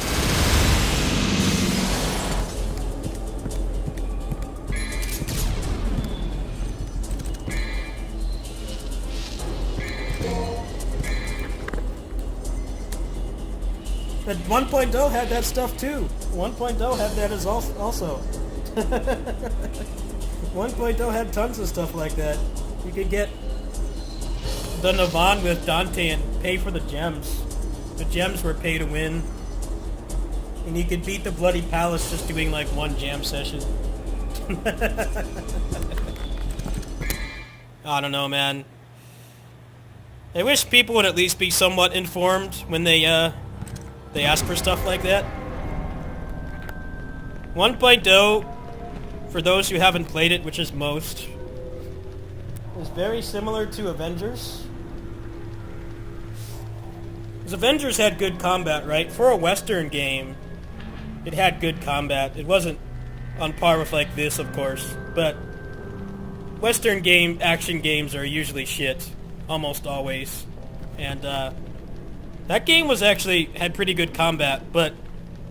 Speaker 3: But 1.0 had that stuff too. 1.0 had that as also. 1.0 had tons of stuff like that. You could get the Navan with Dante and pay for the gems. The gems were pay to win. And you could beat the Bloody Palace just doing like one jam session. I don't know, man. I wish people would at least be somewhat informed when they ask for stuff like that. 1.0, for those who haven't played it, which is most, is very similar to Avengers. Because Avengers had good combat, right? For a Western game, it had good combat. It wasn't on par with like this, of course, but Western action games are usually shit, almost always. And that game had pretty good combat, but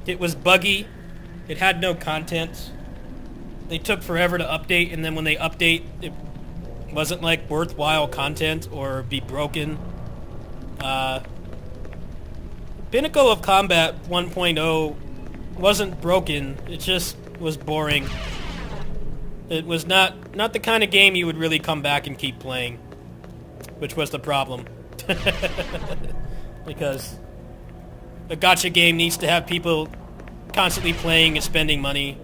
Speaker 3: it was buggy. It had no content. They took forever to update, and then when they update, it wasn't like worthwhile content or be broken. Pinnacle of Combat 1.0 wasn't broken. It just was boring. It was not the kind of game you would really come back and keep playing, which was the problem. Because a gacha game needs to have people constantly playing and spending money.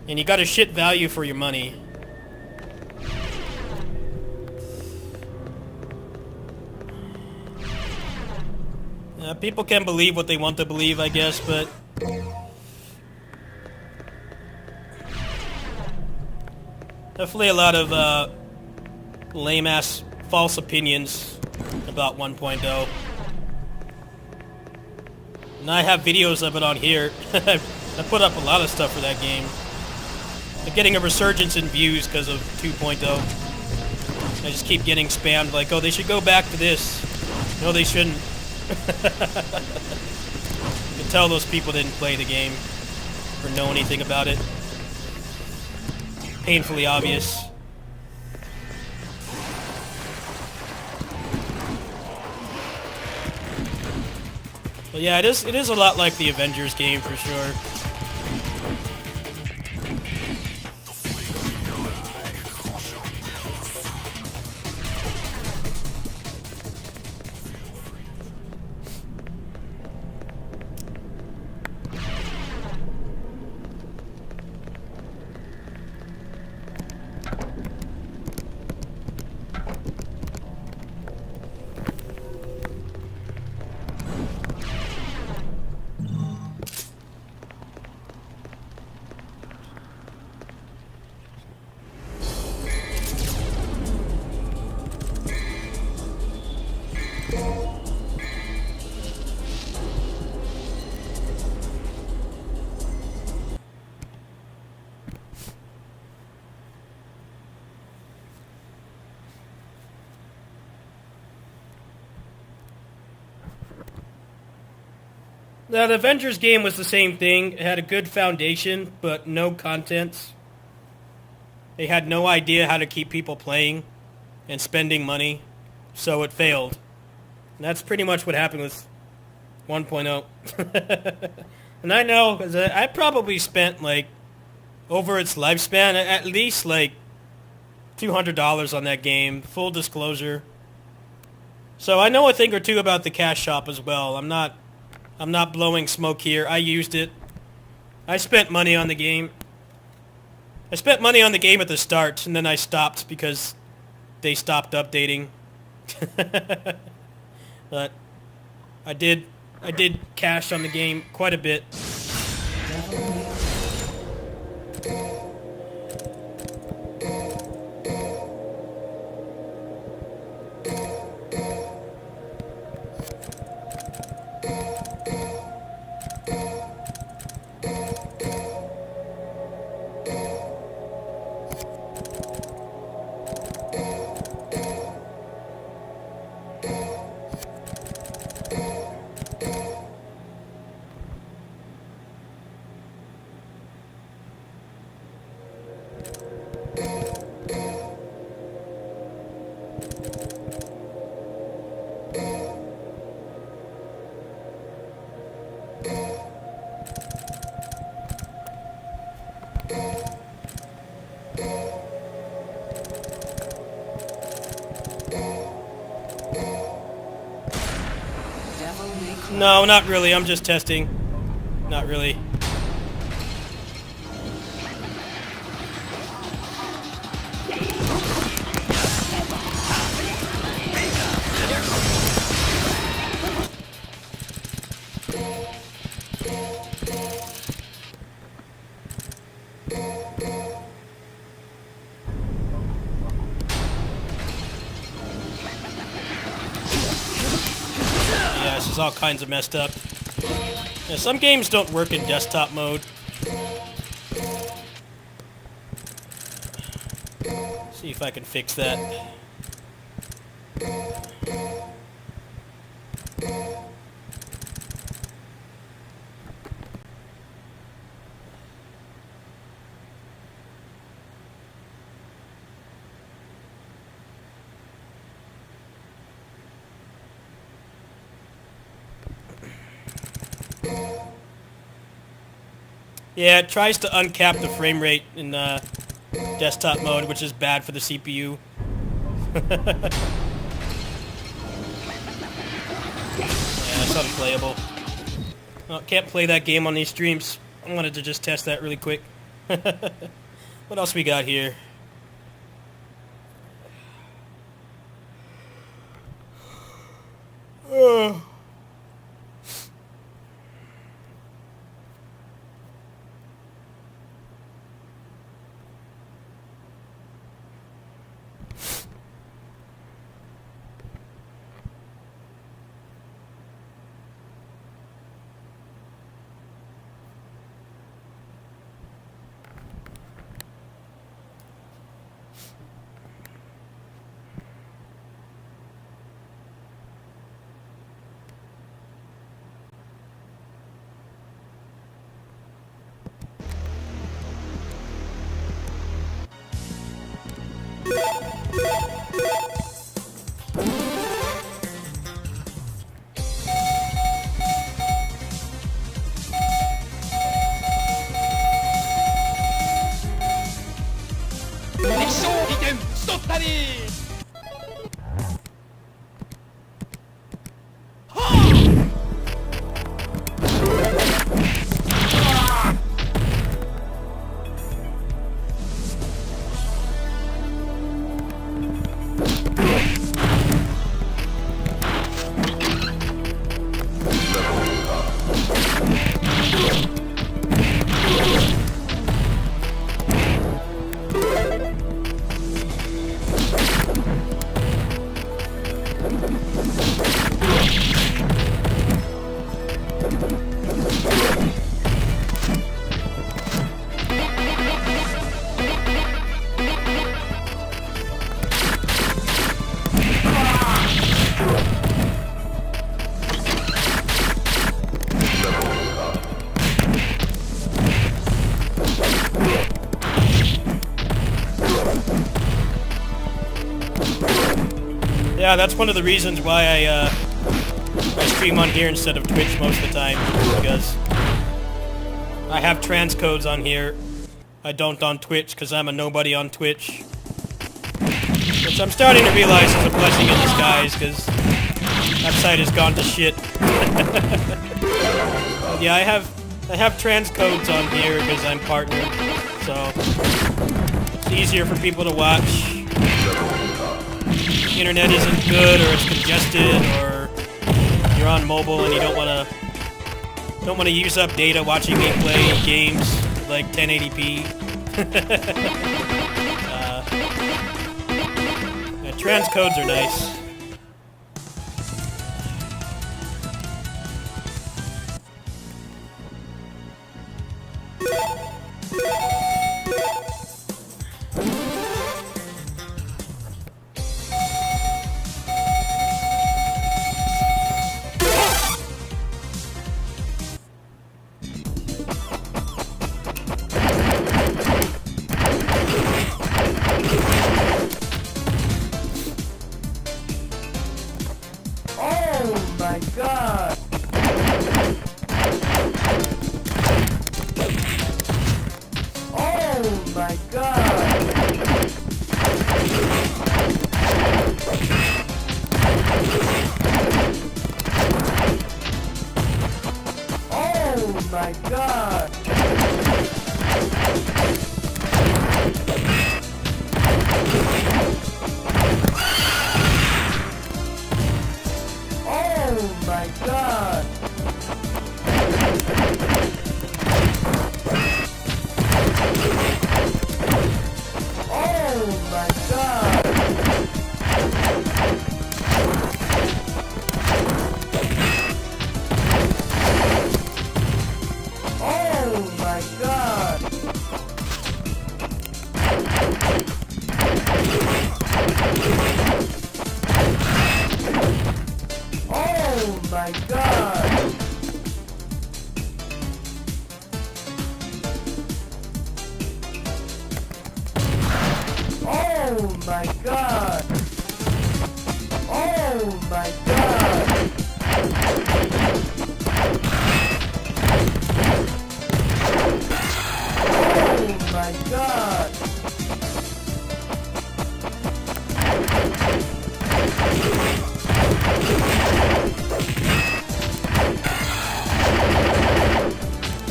Speaker 3: And you got a shit value for your money. People can believe what they want to believe, I guess, but... definitely a lot of lame-ass false opinions about 1.0. And I have videos of it on here. I put up a lot of stuff for that game. They're getting a resurgence in views because of 2.0. I just keep getting spammed like, oh, they should go back to this. No, they shouldn't. You can tell those people didn't play the game or know anything about it. Painfully obvious. But yeah, it is a lot like the Avengers game for sure. The Avengers game was the same thing. It had a good foundation, but no content. They had no idea how to keep people playing and spending money, so it failed. And that's pretty much what happened with 1.0. And I know, because I probably spent, like, over its lifespan, at least, like, $200 on that game, full disclosure. So I know a thing or two about the cash shop as well. I'm not blowing smoke here. I used it. I spent money on the game. I spent money on the game at the start, and then I stopped because they stopped updating. But I did cash on the game quite a bit. No, not really. I'm just testing. Not really. Yeah, this is all kinds of messed up. Yeah, some games don't work in desktop mode. See if I can fix that. Yeah, it tries to uncap the frame rate in desktop mode, which is bad for the CPU. unplayable. Well, can't play that game on these streams. I wanted to just test that really quick. What else we got here? Yeah, that's one of the reasons why I stream on here instead of Twitch most of the time, because I have transcodes on here. I don't on Twitch because I'm a nobody on Twitch. Which I'm starting to realize is a blessing in disguise, because that site has gone to shit. Yeah, I have transcodes on here because I'm partnered, so it's easier for people to watch. Internet isn't good, or it's congested, or you're on mobile and you don't want to use up data watching me play games like 1080p. Yeah, transcodes are nice.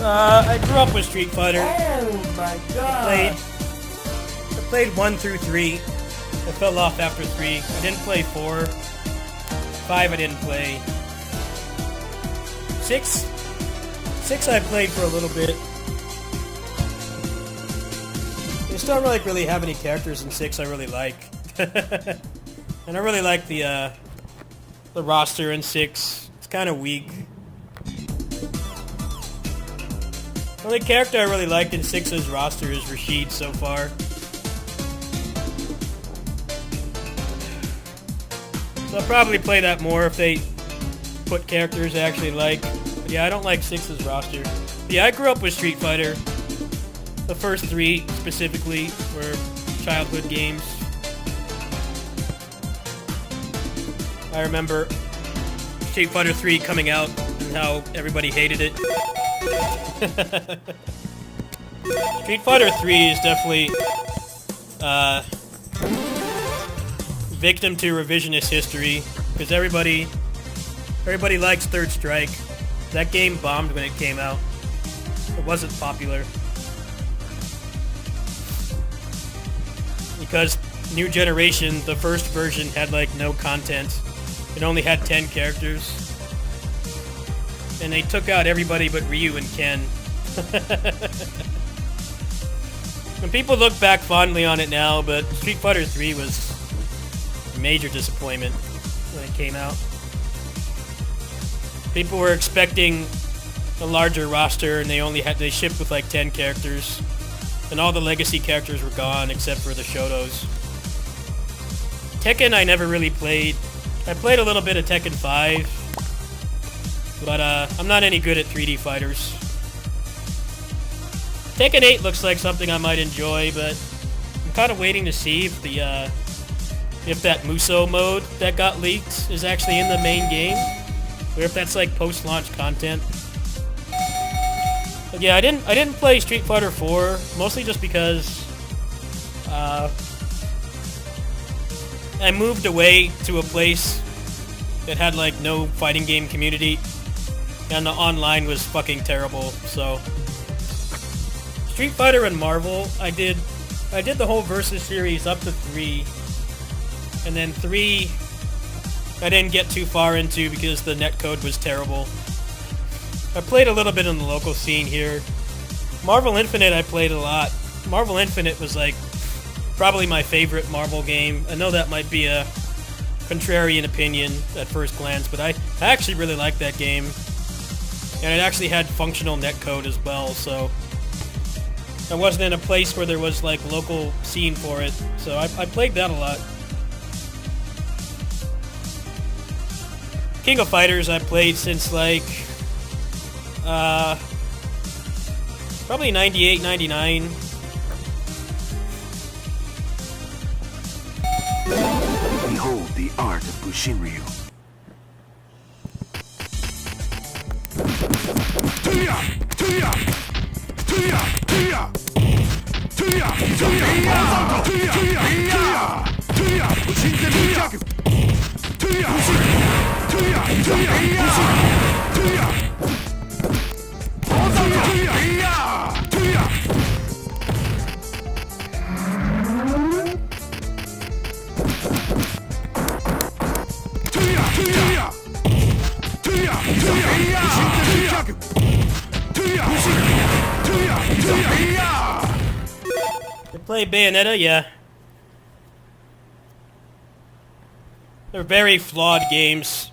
Speaker 3: I grew up with Street Fighter.
Speaker 1: Oh my god!
Speaker 3: I played 1 through 3. I fell off after 3. I didn't play 4. 5 I didn't play. 6 I played for a little bit. I still don't really have any characters in 6 I really like. And I really like the roster in 6. It's kind of weak. The only character I really liked in 6's roster is Rashid so far. So I'll probably play that more if they put characters I actually like. But yeah, I don't like 6's roster. But yeah, I grew up with Street Fighter. The first 3 specifically were childhood games. I remember Street Fighter 3 coming out and how everybody hated it. Street Fighter 3 is definitely victim to revisionist history because everybody likes Third Strike. That game bombed when it came out. It wasn't popular because new generation, the first version had like no content. It only had 10 characters. And they took out everybody but Ryu and Ken. And people look back fondly on it now, but Street Fighter 3 was a major disappointment when it came out. People were expecting a larger roster, and they shipped with like 10 characters. And all the legacy characters were gone except for the Shotos. Tekken I never really played. I played a little bit of Tekken 5. But I'm not any good at 3D fighters. Tekken 8 looks like something I might enjoy, but I'm kind of waiting to see if that Muso mode that got leaked is actually in the main game, or if that's like post-launch content. But yeah, I didn't play Street Fighter 4 mostly just because I moved away to a place that had like no fighting game community. And the online was fucking terrible, so... Street Fighter and Marvel, I did the whole Versus series up to 3. And then 3, I didn't get too far into because the netcode was terrible. I played a little bit in the local scene here. Marvel Infinite I played a lot. Marvel Infinite was like, probably my favorite Marvel game. I know that might be a contrarian opinion at first glance, but I actually really liked that game. And it actually had functional netcode as well, so I wasn't in a place where there was like local scene for it, so I played that a lot. King of Fighters I played since like probably 98, 99.
Speaker 1: Behold the art of Bushinryu.
Speaker 3: You play Bayonetta? Yeah. They're very flawed games.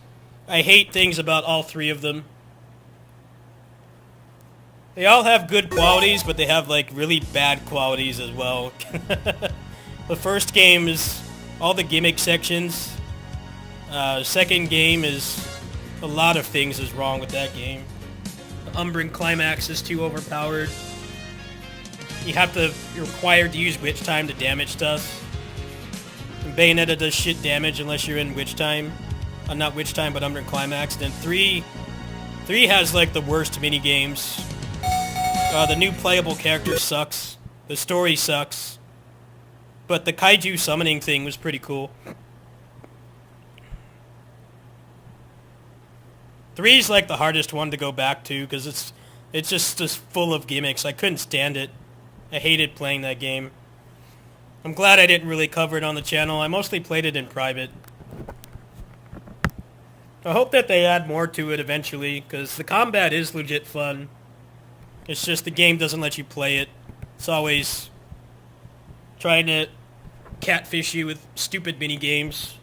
Speaker 3: I hate things about all 3 of them. They all have good qualities, but they have like really bad qualities as well. The first game is all the gimmick sections. Second game is a lot of things is wrong with that game. The Umbran climax is too overpowered. You're required to use Witch Time to damage stuff. And Bayonetta does shit damage unless you're in Witch Time. Not Witch Time, but Umbran Climax. Then 3 has like the worst minigames. The new playable character sucks. The story sucks. But the kaiju summoning thing was pretty cool. 3's like the hardest one to go back to because it's It's just full of gimmicks. I couldn't stand it. I hated playing that game. I'm glad I didn't really cover it on the channel. I mostly played it in private. I hope that they add more to it eventually, because the combat is legit fun. It's just the game doesn't let you play it. It's always trying to catfish you with stupid mini games.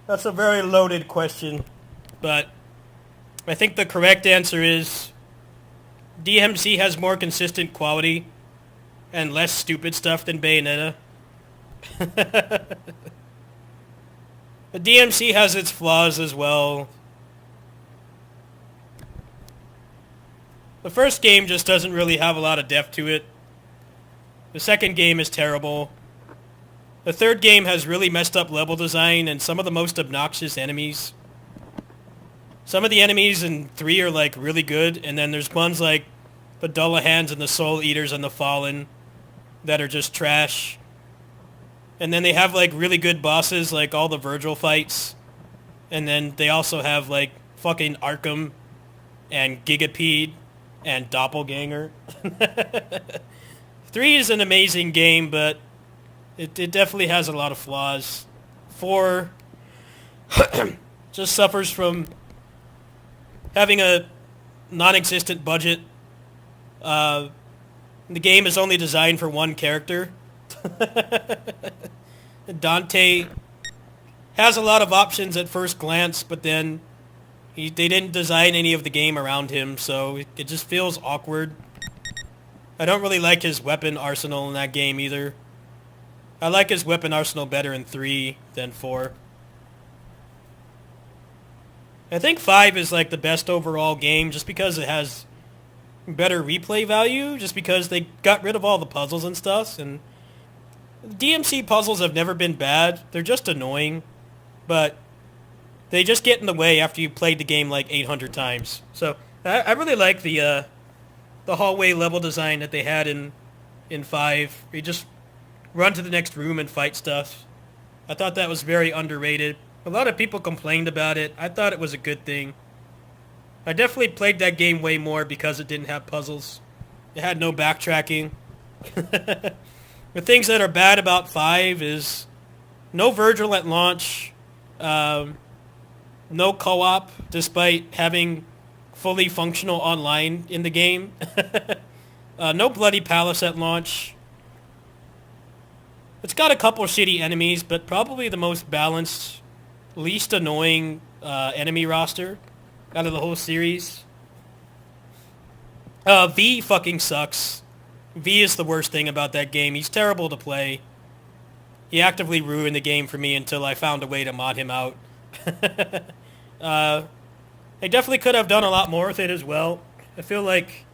Speaker 3: That's a very loaded question, but I think the correct answer is DMC has more consistent quality and less stupid stuff than Bayonetta. The DMC has its flaws as well. The first game just doesn't really have a lot of depth to it. The second game is terrible. The third game has really messed up level design and some of the most obnoxious enemies. Some of the enemies in 3 are like really good, and then there's ones like the Dullahans and the Soul Eaters and the Fallen that are just trash. And then they have like really good bosses like all the Virgil fights. And then they also have like fucking Arkham and Gigapede and Doppelganger. 3 is an amazing game, but it definitely has a lot of flaws. 4 just suffers from having a non-existent budget. The game is only designed for one character. Dante has a lot of options at first glance, but then they didn't design any of the game around him, so it just feels awkward. I don't really like his weapon arsenal in that game either. I like his weapon arsenal better in 3 than 4. I think 5 is like the best overall game just because it has better replay value, just because they got rid of all the puzzles and stuff, and DMC puzzles have never been bad. They're just annoying, but they just get in the way after you played the game like 800 times. So I really like the hallway level design that they had in 5. You just run to the next room and fight stuff. I thought that was very underrated. A lot of people complained about it. I thought it was a good thing. I definitely played that game way more because it didn't have puzzles. It had no backtracking. The things that are bad about 5 is no Virgil at launch, no co-op despite having fully functional online in the game, no Bloody Palace at launch, It's got a couple shitty enemies, but probably the most balanced, least annoying enemy roster out of the whole series. V fucking sucks. V is the worst thing about that game. He's terrible to play. He actively ruined the game for me until I found a way to mod him out. They definitely could have done a lot more with it as well. I feel like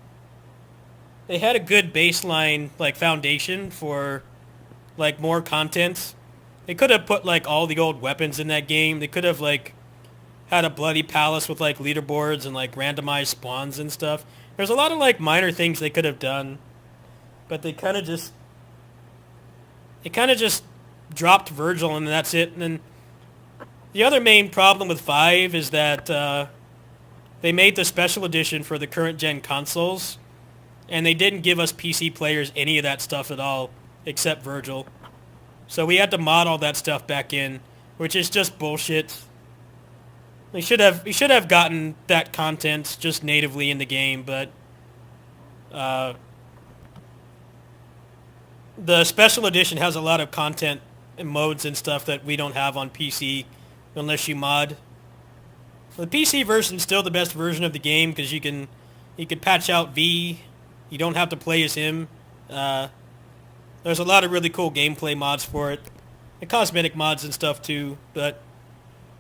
Speaker 3: they had a good baseline, like, foundation for, like, more content. They could have put, like, all the old weapons in that game. They could have, like, had a bloody palace with, like, leaderboards and, like, randomized spawns and stuff. There's a lot of, like, minor things they could have done. But they kind of just dropped Virgil and that's it. And then the other main problem with 5 is that they made the special edition for the current gen consoles, and they didn't give us PC players any of that stuff at all, except Virgil. So we had to mod all that stuff back in, which is just bullshit. We should have gotten that content just natively in the game, but the special edition has a lot of content and modes and stuff that we don't have on PC unless you mod. The PC version is still the best version of the game because you can patch out V. You don't have to play as him. There's a lot of really cool gameplay mods for it. And cosmetic mods and stuff too, but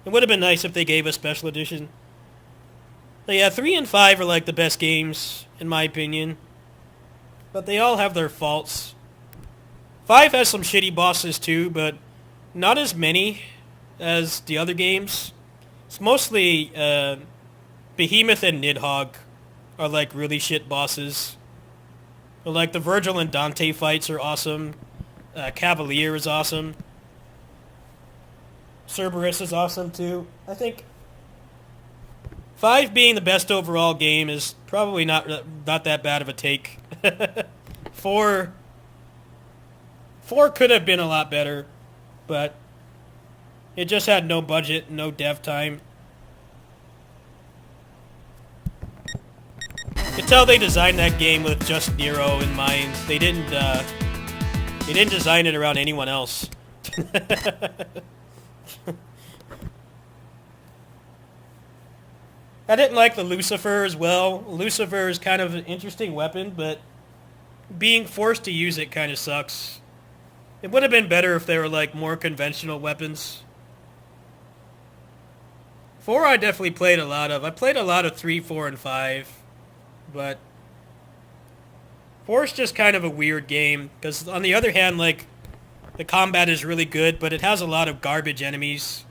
Speaker 3: it would have been nice if they gave us special edition. But yeah, 3 and 5 are like the best games, in my opinion. But they all have their faults. 5 has some shitty bosses too, but not as many as the other games. It's mostly Behemoth and Nidhogg are like really shit bosses. But like the Virgil and Dante fights are awesome. Cavalier is awesome. Cerberus is awesome too. I think 5 being the best overall game is probably not that bad of a take. 4 could have been a lot better, but it just had no budget, no dev time. You can tell they designed that game with just Nero in mind. They didn't design it around anyone else. I didn't like the Lucifer as well. Lucifer is kind of an interesting weapon, but being forced to use it kind of sucks. It would have been better if they were like more conventional weapons. 4 I definitely played a lot of. I played a lot of 3, 4, and 5. But 4 is just kind of a weird game. Because on the other hand, like, the combat is really good, but it has a lot of garbage enemies.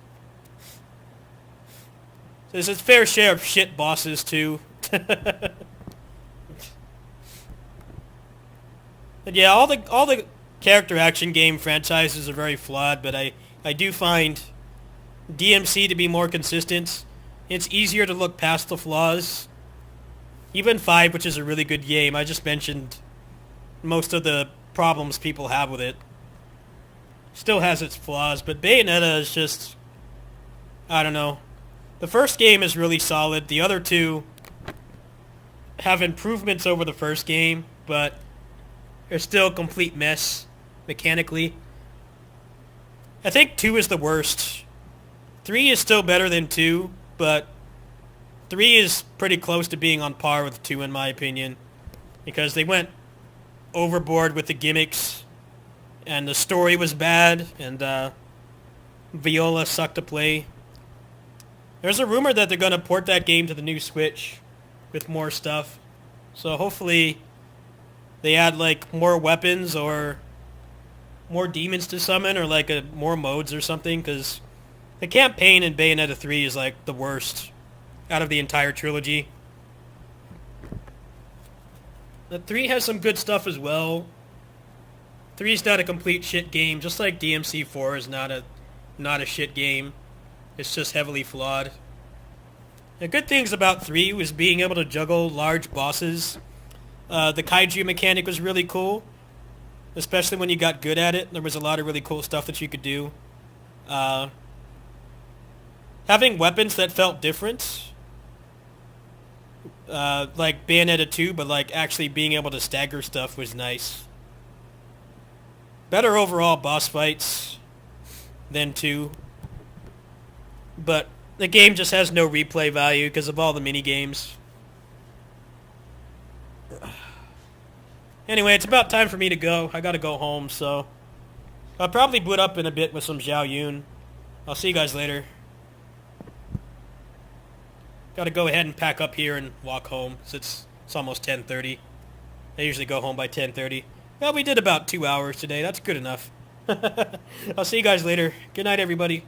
Speaker 3: There's a fair share of shit bosses, too. But yeah, all the character action game franchises are very flawed, but I do find DMC to be more consistent. It's easier to look past the flaws. Even 5, which is a really good game, I just mentioned most of the problems people have with it. Still has its flaws, but Bayonetta is just, I don't know. The first game is really solid. The other two have improvements over the first game, but they're still a complete mess mechanically. I think 2 is the worst. 3 is still better than 2, but 3 is pretty close to being on par with 2 in my opinion, because they went overboard with the gimmicks, and the story was bad, and Viola sucked to play. There's a rumor that they're going to port that game to the new Switch with more stuff, so hopefully they add like more weapons or more demons to summon, or like more modes or something, because the campaign in Bayonetta 3 is like the worst out of the entire trilogy. The 3 has some good stuff as well. 3 is not a complete shit game, just like DMC 4 is not a shit game. It's just heavily flawed. The good things about 3 was being able to juggle large bosses. The kaiju mechanic was really cool, especially when you got good at it. There was a lot of really cool stuff that you could do. Having weapons that felt different, like Bayonetta 2, but like actually being able to stagger stuff was nice. Better overall boss fights than 2. But the game just has no replay value because of all the mini games. Anyway, it's about time for me to go. I gotta go home, so I'll probably boot up in a bit with some Zhao Yun. I'll see you guys later. Gotta go ahead and pack up here and walk home, since it's almost 10:30. I usually go home by 10:30. Well, we did about 2 hours today. That's good enough. I'll see you guys later. Good night, everybody.